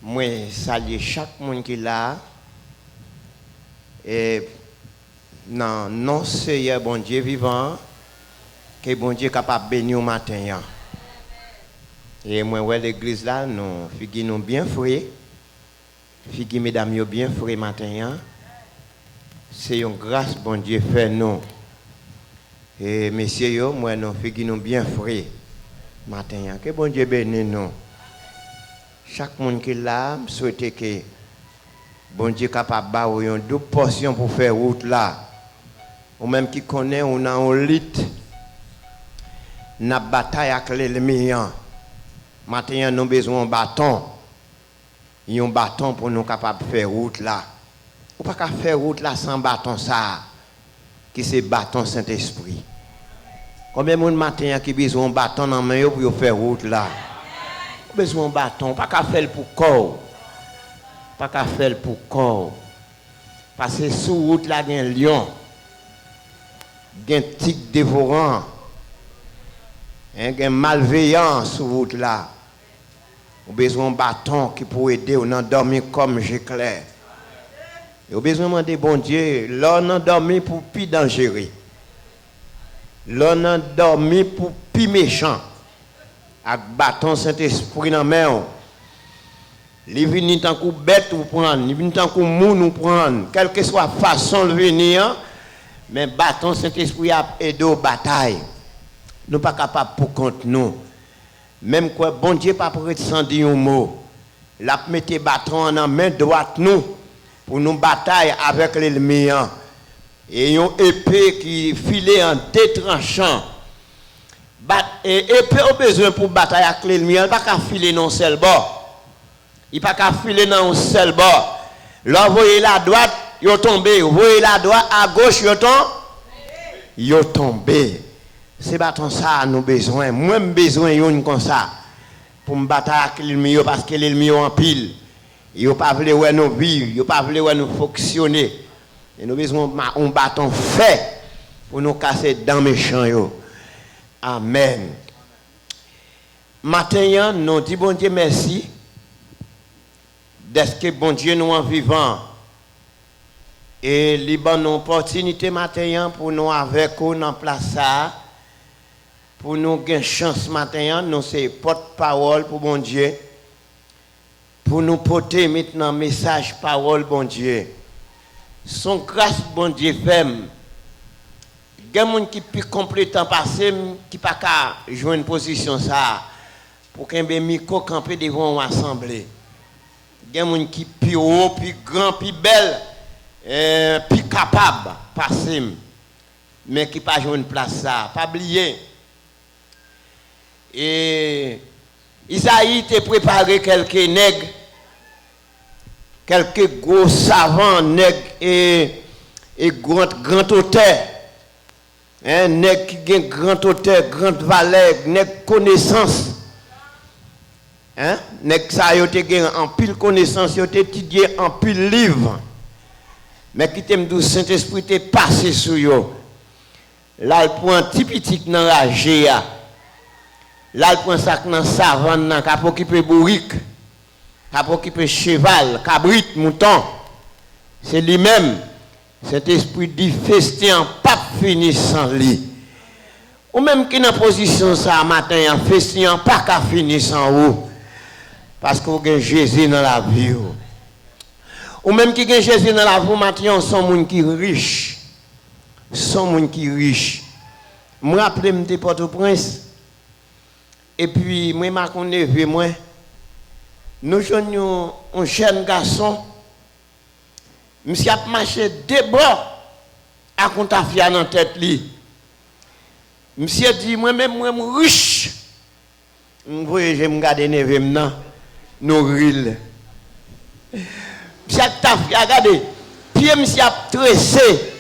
S7: Moi, salue chaque monde qui est là. Et non, Seigneur, bon Dieu vivant, que bon Dieu est capable de bénir au matin. Et moi, ouais, l'église là, nous, figures nous bien frais. Figures mesdames bien frais matin. C'est une grâce, bon Dieu, fait nous. Et messieurs, moi, nous, figures nous bien frais matin. Que bon Dieu bénisse nous. Chaque monde qui est là, souhaite que bon Dieu capable de une double portion pour faire route là. Ou même qui connaît, on a un lit. N'a bataille avec l'ennemi. Maintenant, nous avons besoin d'un bâton. Il y a un bâton pour nous capables de faire route là. Ou pas qu'à faire route là sans bâton ça. Qui c'est bâton Saint-Esprit. Combien de monde matin qui a besoin d'un bâton dans la main pour faire route là? Besoin de bâton, pas qu'à faire pour corps. Pas qu'à faire pour corps. Parce que sous route là, il y a un lion. Il y a un tigre dévorant. Il y a un malveillant sur route là. Vous avez besoin de bâton qui peut aider à dormir comme j'éclaire. Vous avez besoin de bon Dieu. L'on a dormi pour plus dangereux. L'on a dormi pour plus méchant. Avec bâton Saint-Esprit dans la main. Il vient tant que bête ou prendre, il vient tant que moun ou prendre, quelle que soit la façon de venir, mais bâton Saint-Esprit a aidé aux batailles. Nous ne sommes pas capables pour compte nous. Même quoi, bon Dieu pas pour dire un mot. La mettre bâton en la main droite nous pour nous batailler avec l'ennemi. Et une épée qui filait en détranchant. Et épée au besoin pour batailler avec l'ennemi, il n'y a pas qu'à filer dans un seul bord. Il n'y a pas qu'à filer dans un seul bord. Là, vous voyez la droite, il est tombé. Vous voyez la droite, à gauche, il est tombé. C'est bâton ça, nous besoin. Moi, j'ai besoin d'une comme ça. Pour me battre avec l'ennemi, parce que l'ennemi est en pile. Il n'a pas voulu où nous vivre, il n'a pas voulu où nous fonctionner. Et nous besoin d'un bâton fait pour nous casser dans mes champs. Amen. Matin, nous disons bon Dieu merci. D'être que bon Dieu nous en vivant. Et il y a une opportunité matin pour nous avec nous dans place ça. Pour nous gagner chance matin, nous c'est porte-parole pour bon Dieu. Pour nous porter maintenant message parole bon Dieu. Son grâce bon Dieu fait. Il y a des gens qui plus complétant passé qui pas qu'à jouer une position ça pour qu'un micro camper devant une assemblée. Il y a des gens qui plus haut, plus grand, plus belle, plus capable passer mais qui pas jouer une place ça, pas oublier. Et Isaïe t'a préparé quelques nègres, quelques gros savants nègres et grand auteur. Un nègre qui a grand auteur, grande valeur, nègre connaissance. Hein? Nègre ça yo te gen en pile connaissance, yo te étudié en pile livre. Mais qui t'aime du Saint-Esprit te passé sur yo. Là il prend typique dans la GA. Là il prend ça dans savane nan ka occuper bourrique, ka occuper cheval, cabrit, mouton. C'est lui-même. Cet esprit dit festin pas fini sans lui. Ou même qui dans position ça matin festin pas qu'à finir sans vous. Parce que vous avez Jésus dans la vie. Ou même qui a Jésus dans la vie matin sont monde qui riche. Sont monde qui riche. Moi rappelle me Port-au-Prince et puis moi m'a connais moi nous joignons un jeune garçon. Monsieur a marché dehors à Contafia dans tête li. Monsieur dit moi-même moi riche. Vous voyez je me garder neve maintenant nous ril. Monsieur a regardé pied monsieur a tressé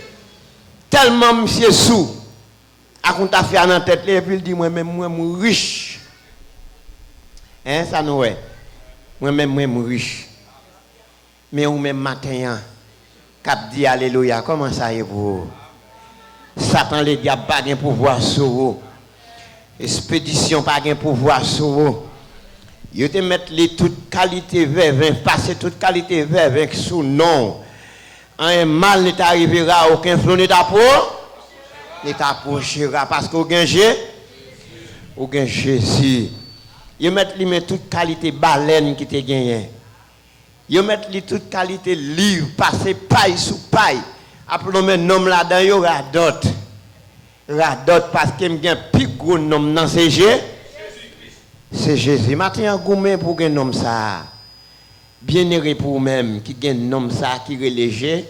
S7: tellement monsieur sous à Contafia dans tête li et puis il dit moi-même moi riche. Hein ça nous ouais. Moi-même moi riche. Mais ou même matin cap dit alléluia, comment ça est vous? Satan le diable pas de pouvoir sur vous. Expédition pas de pouvoir sur vous. Yo te mettre les toute qualité vervin, passer toute qualité vervin sous nom. Un mal ne t'arrivera, aucun flot ne t'approchera parce qu'au ganger au gain Jésus. Yo mettre lui met toute qualité baleine qui te gagné. Yo mettre li toute qualité livre passer paille sous paille appelons men nom là-dedans yo radot parce que me gen plus gros nom dans c'est Jésus matin goumé pour gen nom ça bien-aimé pour même qui gen nom ça qui relégé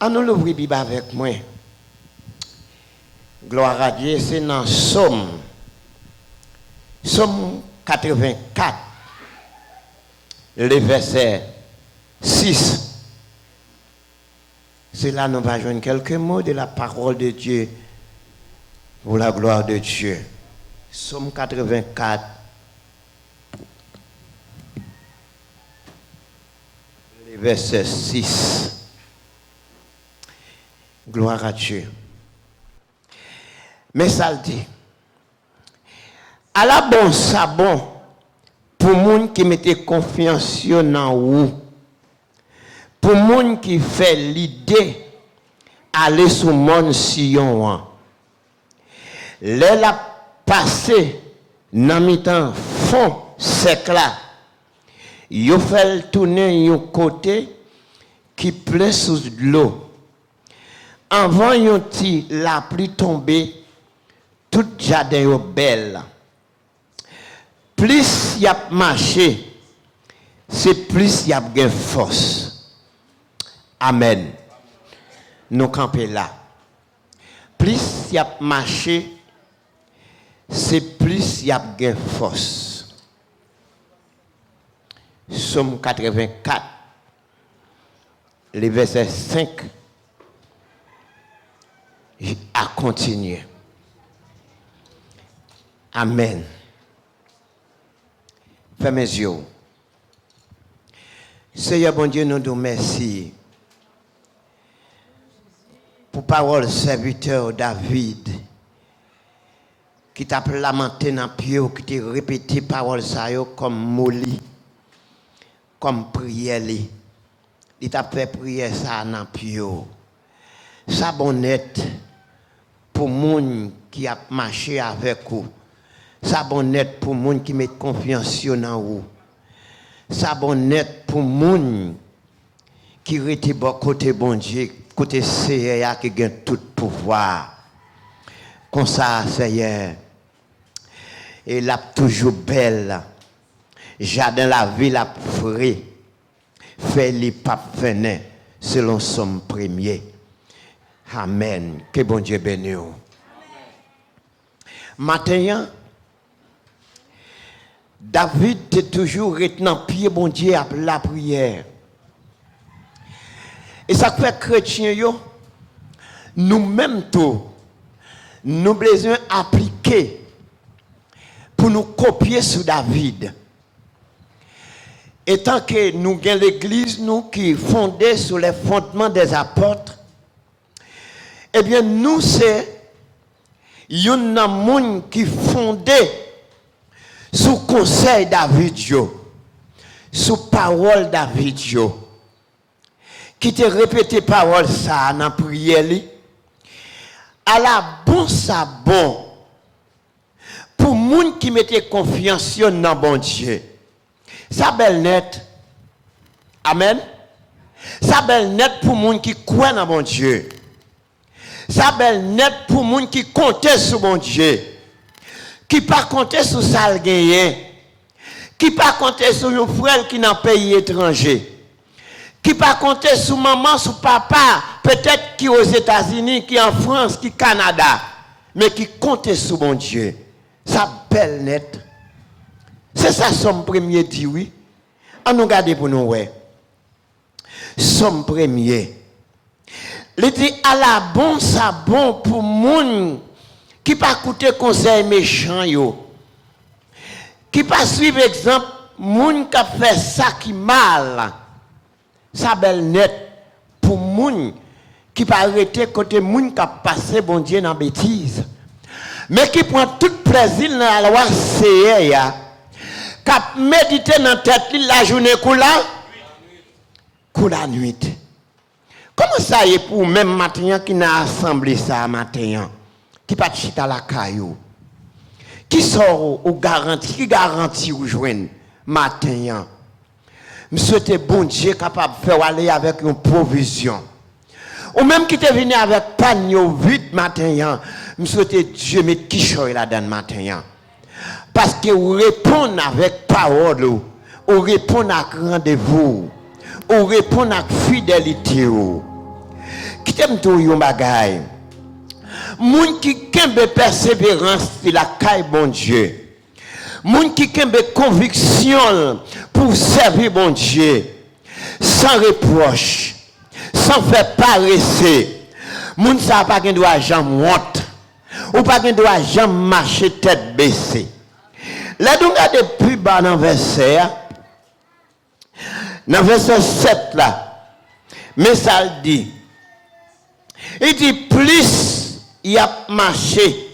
S7: on nous l'ouvrir Bible avec moi gloire à Dieu c'est dans Somme 84 le verset 6. C'est là nous allons joindre quelques mots de la parole de Dieu pour la gloire de Dieu. Somme 84. Le verset 6. Gloire à Dieu. Mais ça le dit. À la bon sabon. Pour les gens qui mettent confiance dans vous, pour les gens qui fait l'idée d'aller sur le monde Sion, les a passé dans le temps fond sec là, ils fait tourner un côté qui pleut sous l'eau. Avant la pluie tombée, tout jardin est belle. Plus il y a marché, c'est plus il y a de force. Amen. Nous campons là. Plus il y a marché, c'est plus il y a de force. Somme 84, le verset 5, à continuer. Amen. Fermez mes yeux. Seigneur bon Dieu, nous te remercions pour parole serviteur David qui t'a lamenté dans pied, qui t'a répété parole ça comme molli, comme prière. Il t'a fait prière ça dans pied. Ça bon net pour monde qui a marché avec vous. Ça bon net pour les gens qui mettent confiance dans vous. Ça bon net pour les gens qui étaient bon côté bon Dieu, côté Seigneur qui a tout pouvoir. Comme ça, Seigneur. Et la toujours belle. Jardin la ville a frais. Fait les papes venir selon son premier. Amen. Que bon Dieu bénisse. Maintenant, David est toujours retenant pied bon Dieu à la prière. Et ça fait chrétien yo, nous-mêmes tout, nous besoin appliquer pour nous copier sur David. Et tant que nous avons l'église nous qui est fondée sur les fondements des apôtres, eh bien nous c'est un monde qui est fondé sous conseil David yo, sous parole David yo, qui te répété parole ça dans la prière li, à la bon ça bon, pour monde qui mettait confiance dans bon Dieu. Ça belle net. Amen. Ça belle net pour monde qui croit dans bon Dieu. Ça belle net pour monde qui compte sur bon Dieu. Qui pas compter sur ça le gagné. Qui pas compter sur un frère qui dans pays étranger. Qui pas compter sur maman, sur papa, peut-être qui aux États-Unis, qui en France, qui au Canada, mais qui compte sur bon Dieu. Ça belle net. C'est ça son premier dit oui. On nous garde pour nous ouais. Son premier. Il dit à la bon ça bon pour moun qui pas écouter conseil méchant yo. Qui pas suivre exemple moun qui fait ça qui mal. Ça belle net pour moun qui pas arrêter côté moun qui a passé bon Dieu dans bêtise. Mais qui prend tout plaisir dans la loi c'est ya. Cap méditer dans tête la journée la nuit. Comment ça y est pour même matin qui n'a assemblé ça matin qui pas chita la caillou qui sort ou garantie ou joindre matin. Me souhaite bon Dieu capable de faire aller avec une provision. Ou même qui te venu avec panneau vide matin, me souhaite Dieu mettre qui choy là-dedans matin. Parce que vous répondez avec parole, vous répondez avec rendez-vous, vous répondez avec fidélité. Qui t'aime tout yon bagay? Moun qui kembe persévérance, c'est la caille bon Dieu. Moun qui kembe conviction pour servir bon Dieu, sans reproche, sans faire paresser. Moun ça pas qu'un doit jamais monter, ou pas qu'un doit jamais marcher tête baissée. Là, nous regardons plus bas dans le verset 7 là, mais ça le dit. Il dit plus il a marché,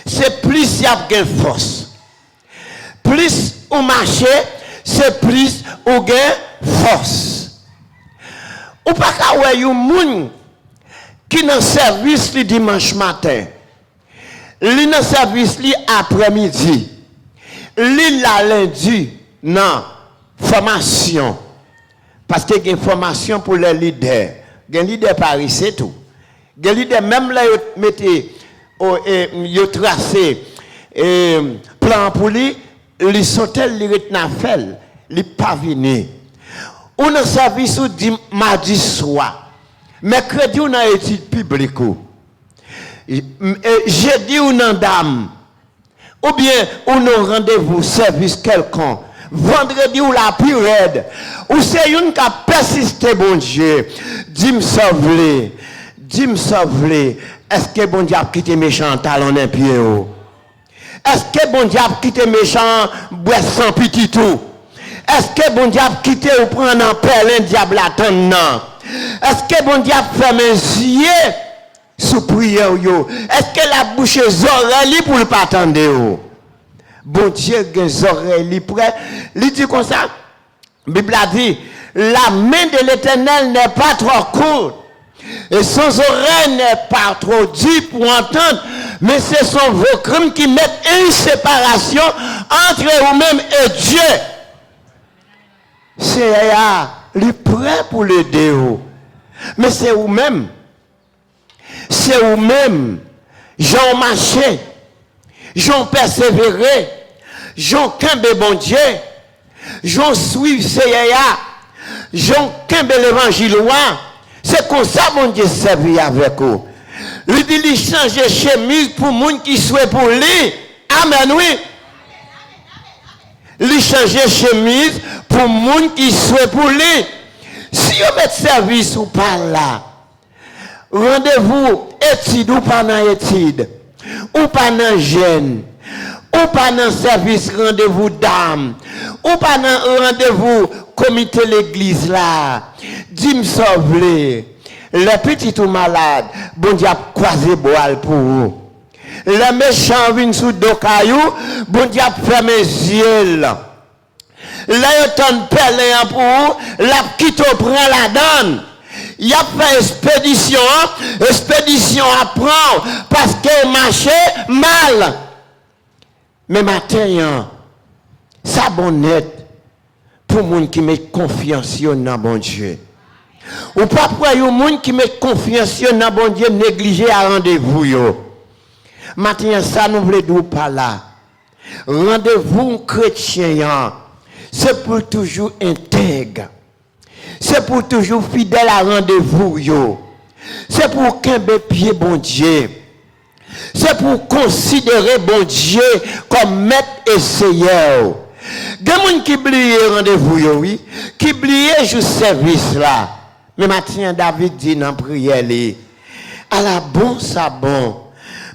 S7: c'est plus il y a gain force. Plus on marche, c'est plus on gain force. Ou pas qu'à ouais yon moun qui dans service le dimanche matin, li dans service li après-midi. Li la lundi, non, formation. Parce que il y a une formation pour les leaders. Il y a un leader Paris, c'est tout. Il y a un leader, même là, il a tracé plan pour lui, il sautait, il retenait fait, il pas venu. On a service mardi soir. Mercredi, on a étude publique. Jeudi, on a dame. Ou bien, on a rendez-vous, service quelconque. Vendredi, ou la plus raide. Ou c'est une qui a persisté, bon Dieu. Dis-moi sauve-les. Dis-moi sauve-les. Est-ce que bon Dieu a quitté méchant talon d'un pied? Est-ce que bon Dieu a quitté méchant bois sans petit tout? Est-ce que bon Dieu a quitté ou prendre en pelle un diable attendant? Est-ce que bon Dieu a fermé les yeux? Sous prière yo, est-ce que la bouche est oreilles pour ne pas attendre? Bon Dieu, les oreilles prêt. Il dit comme ça. La Bible a dit, la main de l'Éternel n'est pas trop courte et son oreille n'est pas trop dure pour entendre, mais ce sont vos crimes qui mettent une séparation entre vous-même et Dieu. C'est le prêt pour l'aider. Mais c'est vous-même. C'est vous-même. j'en marché, j'en persévéré, j'en kembe bon Dieu, j'en suivi CIA, j'en kembe l'évangile. C'est comme ça mon Dieu servi avec vous. Il dit il change chemise pour les gens qui souhaitent pour lui. Amen, oui. Il change chemise pour les gens qui souhaitent pour lui. Si vous mettez service ou pas là, rendez-vous étude ou pas dans étude, ou pas dans jeûne, ou pas dans service rendez-vous d'âme, ou pas dans rendez-vous comité l'église là, dis-moi sauver. Les petits ou malades, bon Dieu a croisé boal pour vous. Les méchants viennent sous deux cailloux, bon Dieu a fermé les yeux là. Là, il y a un pèlerin pour vous, la quitte prend la donne. Il a fait expédition apprend parce qu'il marchait mal. Mais matin, ça bon net pour les gens qui mettent confiance dans bon Dieu. Ou pas pour les gens qui mettent confiance dans bon Dieu négliger à rendez-vous. Matin, ça nous voulons dire pas là. Rendez-vous chrétien, c'est pour toujours intègre. C'est pour toujours fidèle à rendez-vous. C'est pour qu'un pied bon Dieu. C'est pour considérer bon Dieu comme maître et seigneur. Des gens qui oublient rendez-vous, oui, qui oublient le service là. Mais maintenant, David dit dans la prière, à la bon sabon,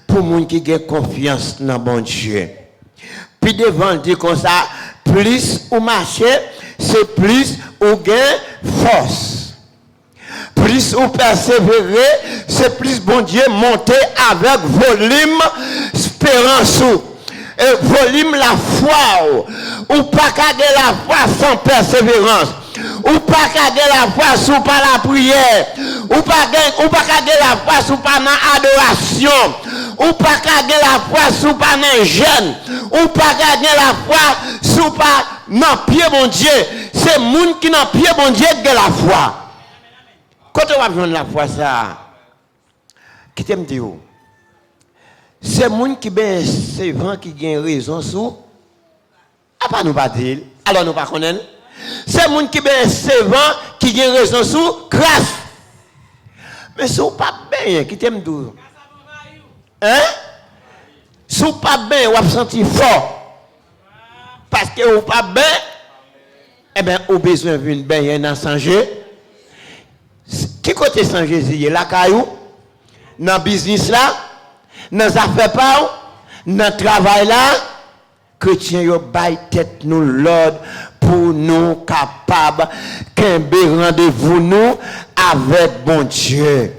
S7: pour les gens qui ont confiance dans bon Dieu. Puis devant, il dit comme ça, plus ou marcher, c'est plus ou gain force. Plus ou persévérer, c'est plus bon Dieu monter avec volume, espérance. Et volume la foi. Ou pas garder la foi sans persévérance. Ou pas garder la foi sous par la prière. Ou pas garder la foi sous par l'adoration. Ou pas garder la foi sous par le jeûne. Ou pas garder la foi sous par le pied bon Dieu. C'est monde qui n'a pied bon Dieu de la foi. Quand on va prendre la foi ça, qui t'aime dire? C'est monde qui ben c'est vent qui gagne raison sous. Ah pas nous pas dire. Alors nous pas connaître. C'est monde qui ben c'est vent qui gagne raison sous grâce. Mais sous pas bien qui t'aime dire. Hein? Sous pas bien, ou senti fort. Parce que ou pas bien, eh bien, ou besoin d'une bien dans changer. Qui côté sans Jésus, la caillou, dans le business là, dans les affaires pas, dans le travail là, chrétiens yo bail tête nous l'ordre pour nous capables qu'un rendez-vous nous avec bon Dieu.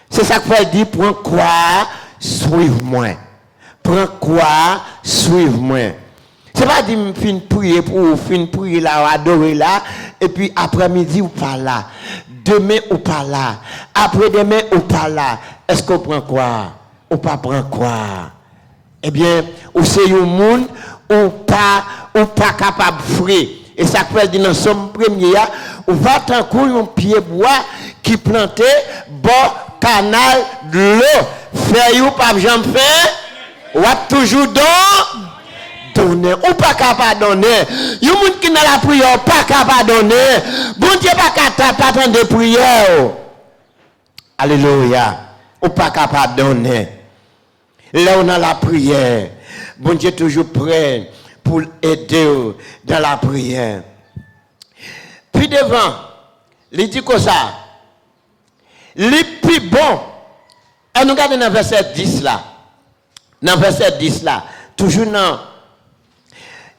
S7: C'est ça que fait dire prends quoi, suive-moi. Prends quoi, suive-moi. C'est pas dire fin prier pour fin prier là, adorer là et puis après-midi ou pas là. Demain ou pas là. Après-demain ou pas là. Est-ce qu'on prend quoi? Ou pas prend quoi? Eh bien, ou c'est un monde ou pas capable de frire. Et ça fait dire dans somme première, ou va tant coup un pied bois qui planté bon canal de l'eau. Fait ou pas jamais faire? Ou toujours donner ou pas capable donner. Il y a des gens qui dans la prière pas capable donner. Bon Dieu pas capable de prière. Alléluia. Ou pas capable donner. Là on a la prière. Bon Dieu toujours prêt pour aider dans la prière. Puis devant, il dit comme ça. Les plus bon. Et nous regardons dans verset 10 là. Dans verset 10 là. Toujours dans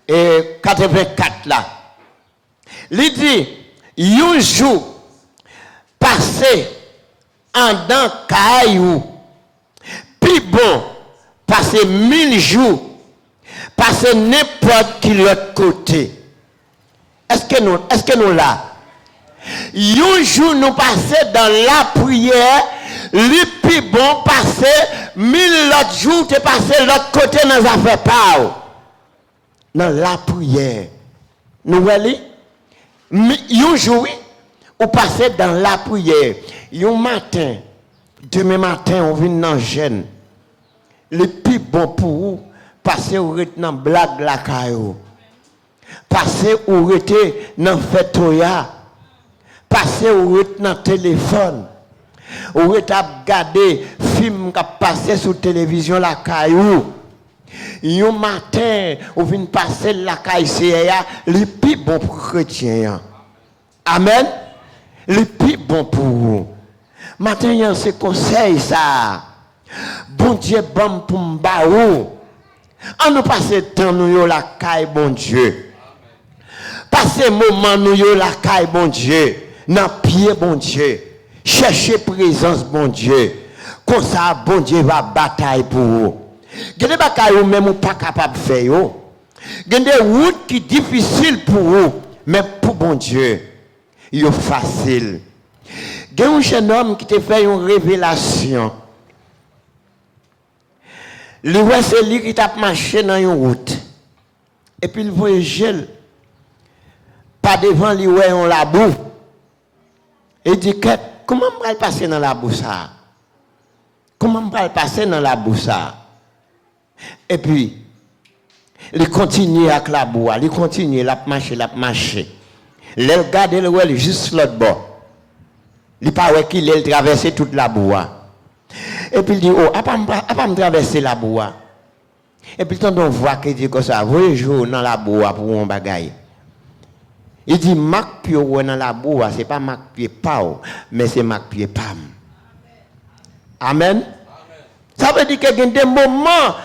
S7: et 84 là. Il dit, un jour passé en dans caillou, plus bon, passer 1000 jours, passer n'importe qui l'autre côté. Est-ce que nous là? Un jour nous passer dans la prière, le plus bon passer 1000 autres jours, te passer l'autre côté dans les affaires pas. Dans la prière. Nous voyons, un jour, on passe dans la prière. Un matin, demain matin, on vient dans le jeûne. le plus bon pour vous, passer ou rete dans blague la caillou. Passer ou rete dans fêtoya. Passer ou rete dans téléphone. Ou rete à regarder film qui passé sur télévision la caillou. Un matin, ou vient passer la caillou, le plus bon pour chrétien. Amen. Le plus bon pour vous. Matin, c'est conseil ça. Bon Dieu, bon pour m'baou. On nous passe temps nous la caille bon Dieu. Passer moment nous la caille bon Dieu. Dans pied bon Dieu. Chercher présence bon Dieu. Comme ça bon Dieu va bataille pour vous. Gade bataille ou même ou pas capable de faire yo. Gade route qui difficile pour vous, mais pour bon Dieu, yo facile. Gade un jeune homme qui te fait une révélation. Le voit c'est lui qui t'a marché dans une route. Et puis il voit gel. Pas devant lui ouais on la boue. Et dit que comment on va passer dans la boue ça? Comment on va passer dans la boue ça? Et puis il continue avec la boue, il continue la marcher. Il regarde le ouais juste l'autre bord. Il paraît qu'il a traversé toute la boue. Et puis il dit, oh, pas me traverser la boue. Et puis quand on voit qu'il dit comme ça, voyez jour dans la boue pour un bagaille. Il dit, Mac Pio dans la boue, ce n'est pas Mac Pio Pao, mais c'est Mac Pio Pam. Amen. Ça veut dire qu'il y a des moments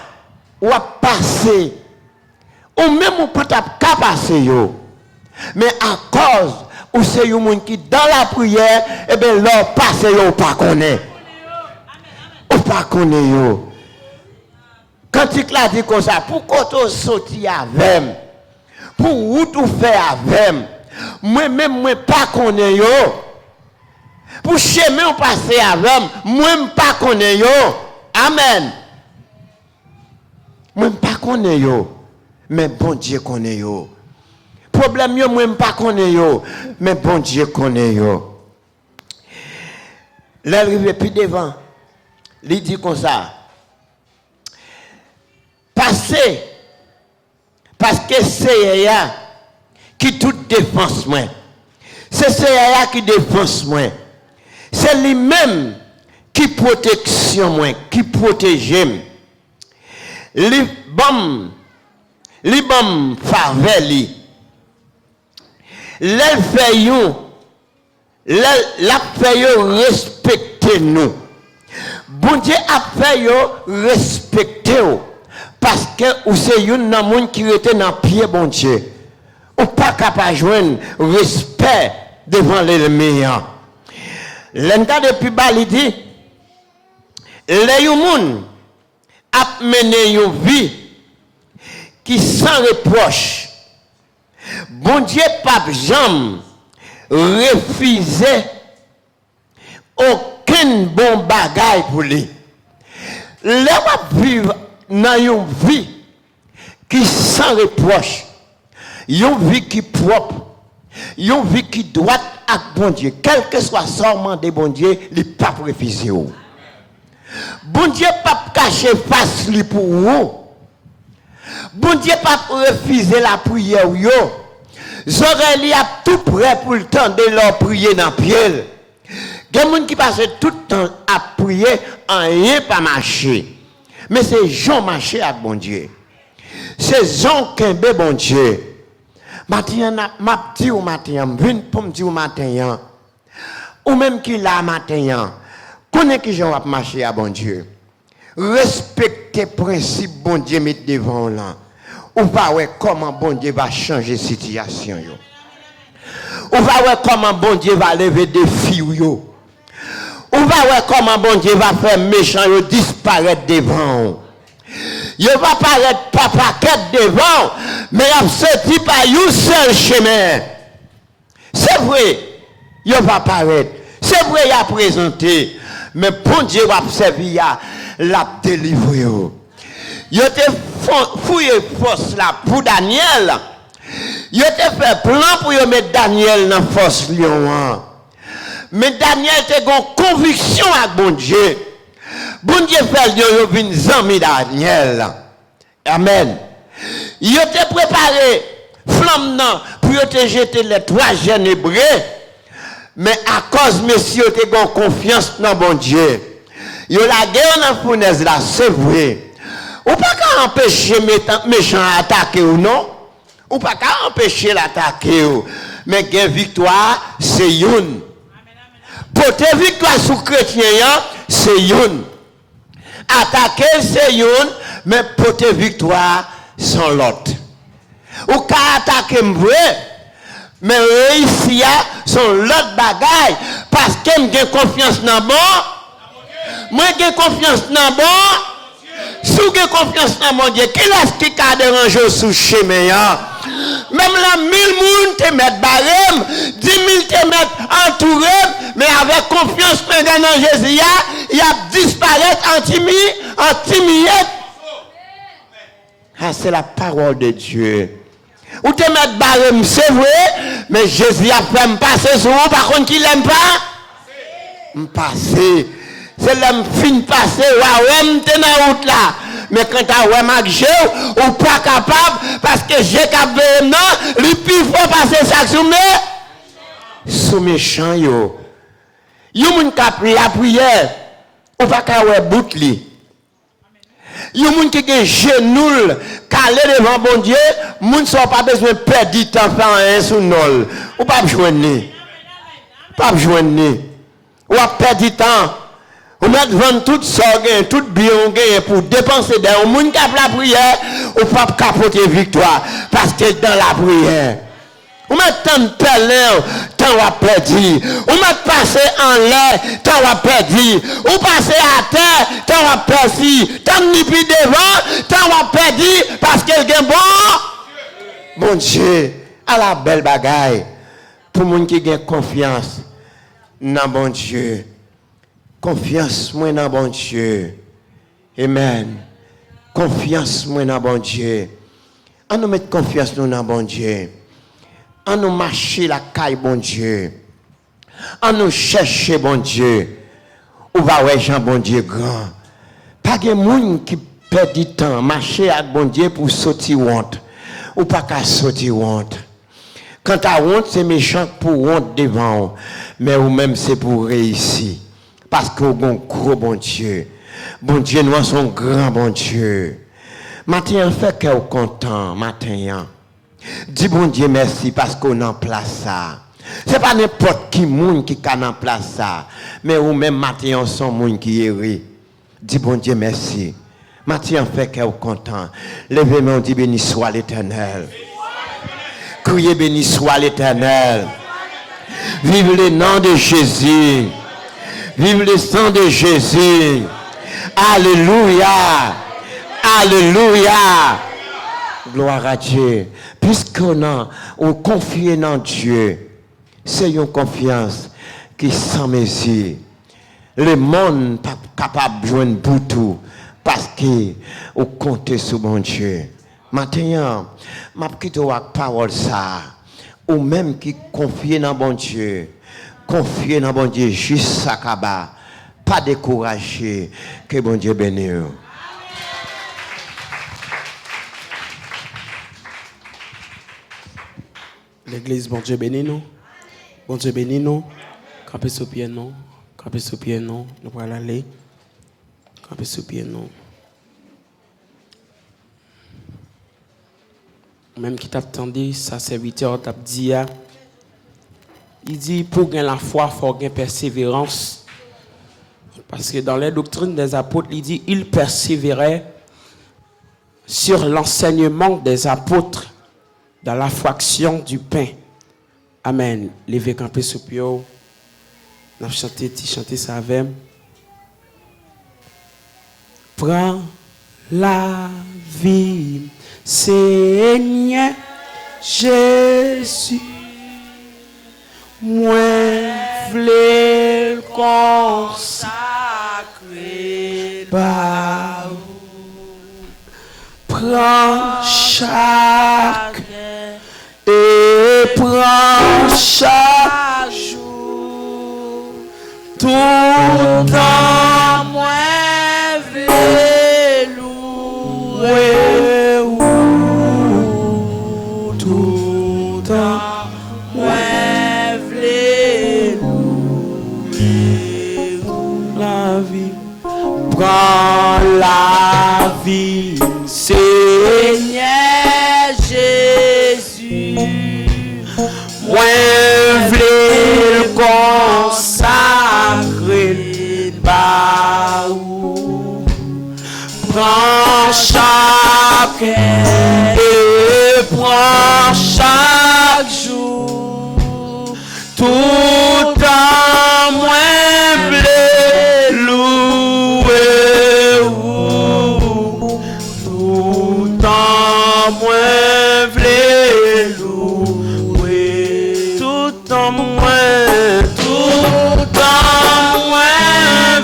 S7: où on passe, ou même on peut pas passer, mais à cause où c'est un monde qui dans la prière, et bien leur passe, ou pas connaît. Ou pas connaît yo. Quand il a dit comme ça, pourquoi tu sorti avec? Pour où tu fais avec? Moi-même, moi pas connaît yo. Pour chemin on passer avec, moi pas connaît yo. Amen. Moi pas connaît yo, mais bon Dieu connaît yo. Problème yo moi pas connaît yo, mais bon Dieu connaît yo. L'arrivé puis devant. Il dit comme ça. Passez. Parce que c'est Yaya qui tout défense moi. C'est Yaya qui défense moi. C'est lui-même qui protection moi, qui protège moi. Li bam faveur li. L'elle fait yo, la fait yo respecter nous. Bon Dieu a fait yo respecter yo. Parce que ou c'est une nan moun qui était dans pied bon Dieu. Ou pas capable joindre respect devant l'ennemi. L'enca depuis bas il dit les moun a mené une vie qui sans reproche. Bon Dieu pas jamais refuser aucun bon bagage pour lui. Les va vivre dans une vie qui sans reproche, une vie qui propre, une vie qui doit avec bon Dieu, quel que soit sorment de bon Dieu, il ne peut pas refuser. Bon Dieu pas cacher face lui pour vous. Bon Dieu pas refuser la prière yo. Zoreli a tout prêt pour le temps de leur prier dans pied. Il y a des gens qui passent tout le temps à prier, en rien pas marcher. Mais c'est Jean marcher avec bon Dieu. C'est Jean qui est bon Dieu. Matin, m'a dit au matin, viens pour me dire au matin, ou même qui l'a matin, connais qui Jean va marcher à bon Dieu. Respectez le principe bon Dieu met devant là. Ou va voir comment bon Dieu va changer la situation. Ou va voir comment bon Dieu va lever des filles. Ou va voir comment bon Dieu va faire méchant disparaître devant. Il va paraître pas paquet devant, mais il a sorti par un seul chemin. C'est vrai, il va paraître. C'est vrai, il a présenté. Mais bon Dieu va servir, l'a délivré. Il a fouillé force là pour Daniel. Il a fait plan pour mettre Daniel dans la force lion. Mais Daniel était en conviction avec bon Dieu. Bon Dieu fait yo vinn zami Daniel. Amen. Yo te préparé flamme nan pour yo te jeter les 3 jeunes hébreux. Mais à cause messieurs te gon confiance dans bon Dieu. Yo la guerre dans fournaise là, c'est vrai. Ou pas qu'à empêcher méchant attaquer ou non? Ou pas qu'à empêcher l'attaquer ou. Mais gain victoire, c'est une. Pour te victoire sur chrétien, c'est une. Attaquer, c'est une, mais pour te victoire, sans l'autre. Ou qu'à attaquer, mais réussir, son l'autre bagaille. Parce que j'ai confiance dans bon. Moi, j'ai confiance dans bon. Si vous avez confiance dans mon Dieu, qui est-ce qui a dérangé sous chemin? Même là, 1000 personnes te mettent barème, 10 000 te mettent entouré, mais avec confiance dans Jésus, il a disparaître en timide. Ah, c'est la parole de Dieu. Ou te mettre barème, c'est vrai, mais Jésus a fait me passer sur vous, par contre, qui l'aime pas? Me passer. C'est l'homme fin passé, ouais, t'es dans la route là. Mais quand t'as ouais, marché, ou pas capable, parce que j'ai capable, non, lui, puis il faut passer ça sous mes. Sous méchant, yo. Yo, moun kap la prière, ou pas qu'à ouais, bout li. Yo, moun qui gen genou, calé devant bon Dieu, moun sont pas besoin de perdre du temps, faire un sous nol. Ou pas joindre. Pas joindre. Ou pas perdre du temps. On met vendre tout ça, tout bien pour dépenser dans le monde qui a la prière, ou pas capoter victoire. Parce que dans la prière, on met tant de pelle, tant va perdu. On met passer en l'air, tant va perdu. Ou passer à terre, tant va perdu. Tant de nipi devant, tant va perdu. Parce qu'elle est bon. Mon Dieu, à la belle bagaille. Pour les gens qui ont confiance dans bon Dieu. Confiance moi dans bon Dieu. Amen. Confiance moi dans bon Dieu. On nous met confiance nous dans bon Dieu. On nous marcher la caille bon Dieu. On nous chercher bon Dieu. Ou va ouais Jean bon Dieu grand. Pas de monde qui perd du temps marcher avec bon Dieu pour sortir honte. Ou pas qu'à sortir honte. Quand tu as honte, c'est méchant pour honte devant. Mais ou même c'est pour réussir. Parce que vous avez un gros bon Dieu. Bon Dieu, nous sommes un grand bon Dieu. Matin, fait que vous content, matin. Dis bon Dieu merci parce qu'on en place ça. Ce n'est pas n'importe qui monde qui a en place ça. Mais vous même matin, sont monde qui est. Dis bon Dieu merci. Matin, fait que vous content. Levez-moi, dit béni soit l'Éternel. Criez béni soit l'Éternel. Vive le nom de Jésus. Vive le sang de Jésus. Alléluia. Alléluia. Gloire à Dieu. Puisqu'on confie dans Dieu, c'est une confiance qui sans mesure. Le monde n'est pas capable de joindre boutou parce que on compte sur mon Dieu. Maintenant, je vais quitter la parole ça. Ou même qui confie dans mon Dieu. Confiez dans bon Dieu jusqu'à Kaba. Pas décourager. Que bon Dieu bénisse.
S1: L'église, bon Dieu bénisse nous. Bon Dieu bénisse nous. Campez sous pied nous. Campez sous pied nous. Nous allons aller. Campez sous pied nous. Même qui t'a attendu, sa serviteur t'a dit. Il dit, pour gagner la foi, il faut gagner persévérance. Parce que dans les doctrines des apôtres, il dit, il persévérait sur l'enseignement des apôtres dans la fraction du pain. Amen. Levez camper sous pied. On a chanté ça avec. Prends la vie, Seigneur Jésus. Moi, v'l'ai consacré par vous. Prends chaque et prends chaque jour tout dans moi. Moi v'lais louer la vie. Prends la vie, Seigneur Jésus. Moi v'lais consacrer baou. Prends chacun et prends chaque jour. Tout en moi v'lais louer ou. Tout en moi v'lais louer. Tout en moi, tout en moi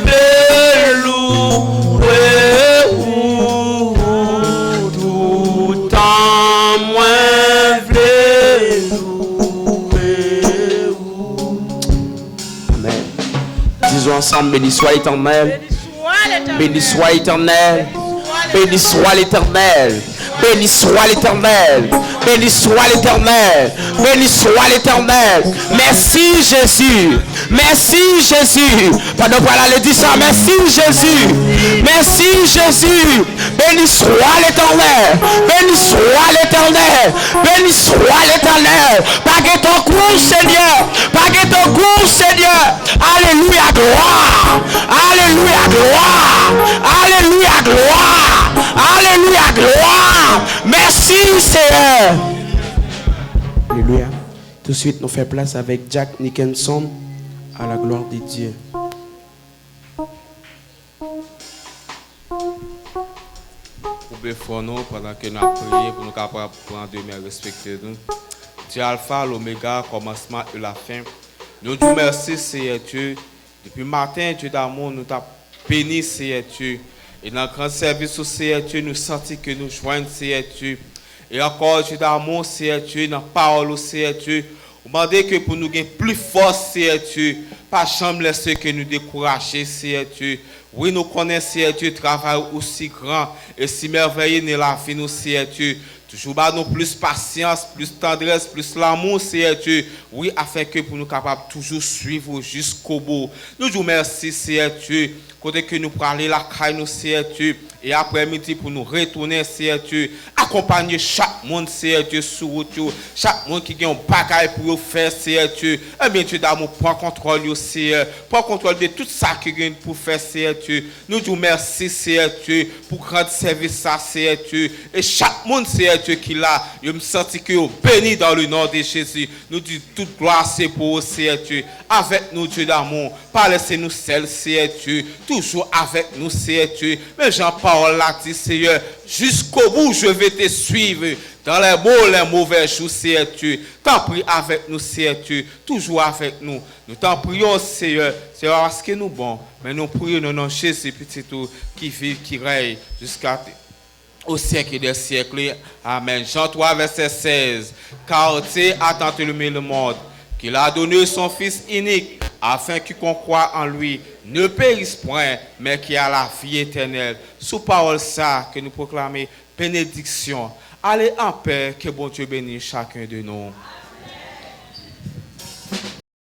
S1: v'lais louer ou. Tout en moi v'lais louer ou. Amen. Disons ensemble, béni soit l'Éternel. Béni soit l'Éternel. Béni soit l'Éternel. Béni soit l'Éternel. Béni soit l'Éternel. Béni soit l'Éternel. Merci Jésus. Merci Jésus. Pendant qu'on allait dire ça, merci Jésus. Merci Jésus. Béni soit l'Éternel. Béni soit l'Éternel. Béni soit l'Éternel. Pas que ton goût, Seigneur. Pas que ton goût, Seigneur. Alléluia, gloire. Alléluia, gloire. Alléluia, gloire. Alléluia, gloire. Merci Seigneur. Alléluia. Tout de suite, nous faisons place avec Jack Nicholson à la gloire de Dieu.
S8: Pour béfort nous pendant que nous avons prié pour nous capables de prendre de respecter nous. Dieu Alpha, l'Oméga, commencement et la fin. Nous te remercions, Seigneur Dieu. Depuis le matin, Dieu d'amour, nous t'avons béni, Seigneur Dieu. Et dans le grand service, Seigneur Dieu, nous sentons que nous joignons, Seigneur Dieu. Et encore, Dieu d'amour, Seigneur Dieu, dans la parole, Seigneur Dieu. Vous demandez que pour nous gagner plus force, Seigneur Dieu, pas jamais laisser que nous décourager, Seigneur Dieu. Oui, nous connaissons, Seigneur Dieu, travail aussi grand et si merveilleux dans la vie, nous, Seigneur Dieu. Toujours nous plus patience, plus tendresse, plus l'amour, Seigneur Dieu. Oui, afin que pour nous capables toujours suivre jusqu'au bout. Nous vous remercions, Seigneur Dieu. Côté que nous parlons la caille, nous, Seigneur Dieu. Et après-midi, pour nous retourner, Seigneur Dieu. Accompagner chaque monde, Seigneur Dieu, sur route. Chaque monde qui a un bagage pour faire, Seigneur Dieu. Eh bien, Dieu d'amour, prends contrôle, Seigneur. Prends contrôle de tout ça qui vient pour faire, Seigneur Dieu. Nous vous remercions, Seigneur Dieu, pour rendre service à Seigneur Dieu. Et chaque monde, Seigneur Dieu, qui l'a, je me sens que vous béni dans le nom de Jésus. Nous disons toute gloire, c'est pour vous, Seigneur Dieu. Avec nous, Dieu d'amour. Pas laissez-nous seuls, Seigneur Dieu. Toujours avec nous, Seigneur Dieu. Mais Jean-Paul l'a dit, Seigneur, jusqu'au bout, je vais te suivre. Dans les beaux, les mauvais jours, Seigneur Dieu. T'en prie avec nous, Seigneur Dieu. Toujours avec nous. Nous t'en prions, Seigneur. C'est parce que nous bons. Mais nous prions dans nom de Jésus, petit tout, qui vit, qui règne jusqu'à au siècle des siècles. Amen. Jean 3, verset 16. Car Dieu a tant aimé le monde, qu'il a donné son Fils unique, afin que qu'on croit en lui ne périsse point, mais qui a la vie éternelle. Sous parole ça que nous proclamons bénédiction. Allez en paix, que bon Dieu bénisse chacun de nous.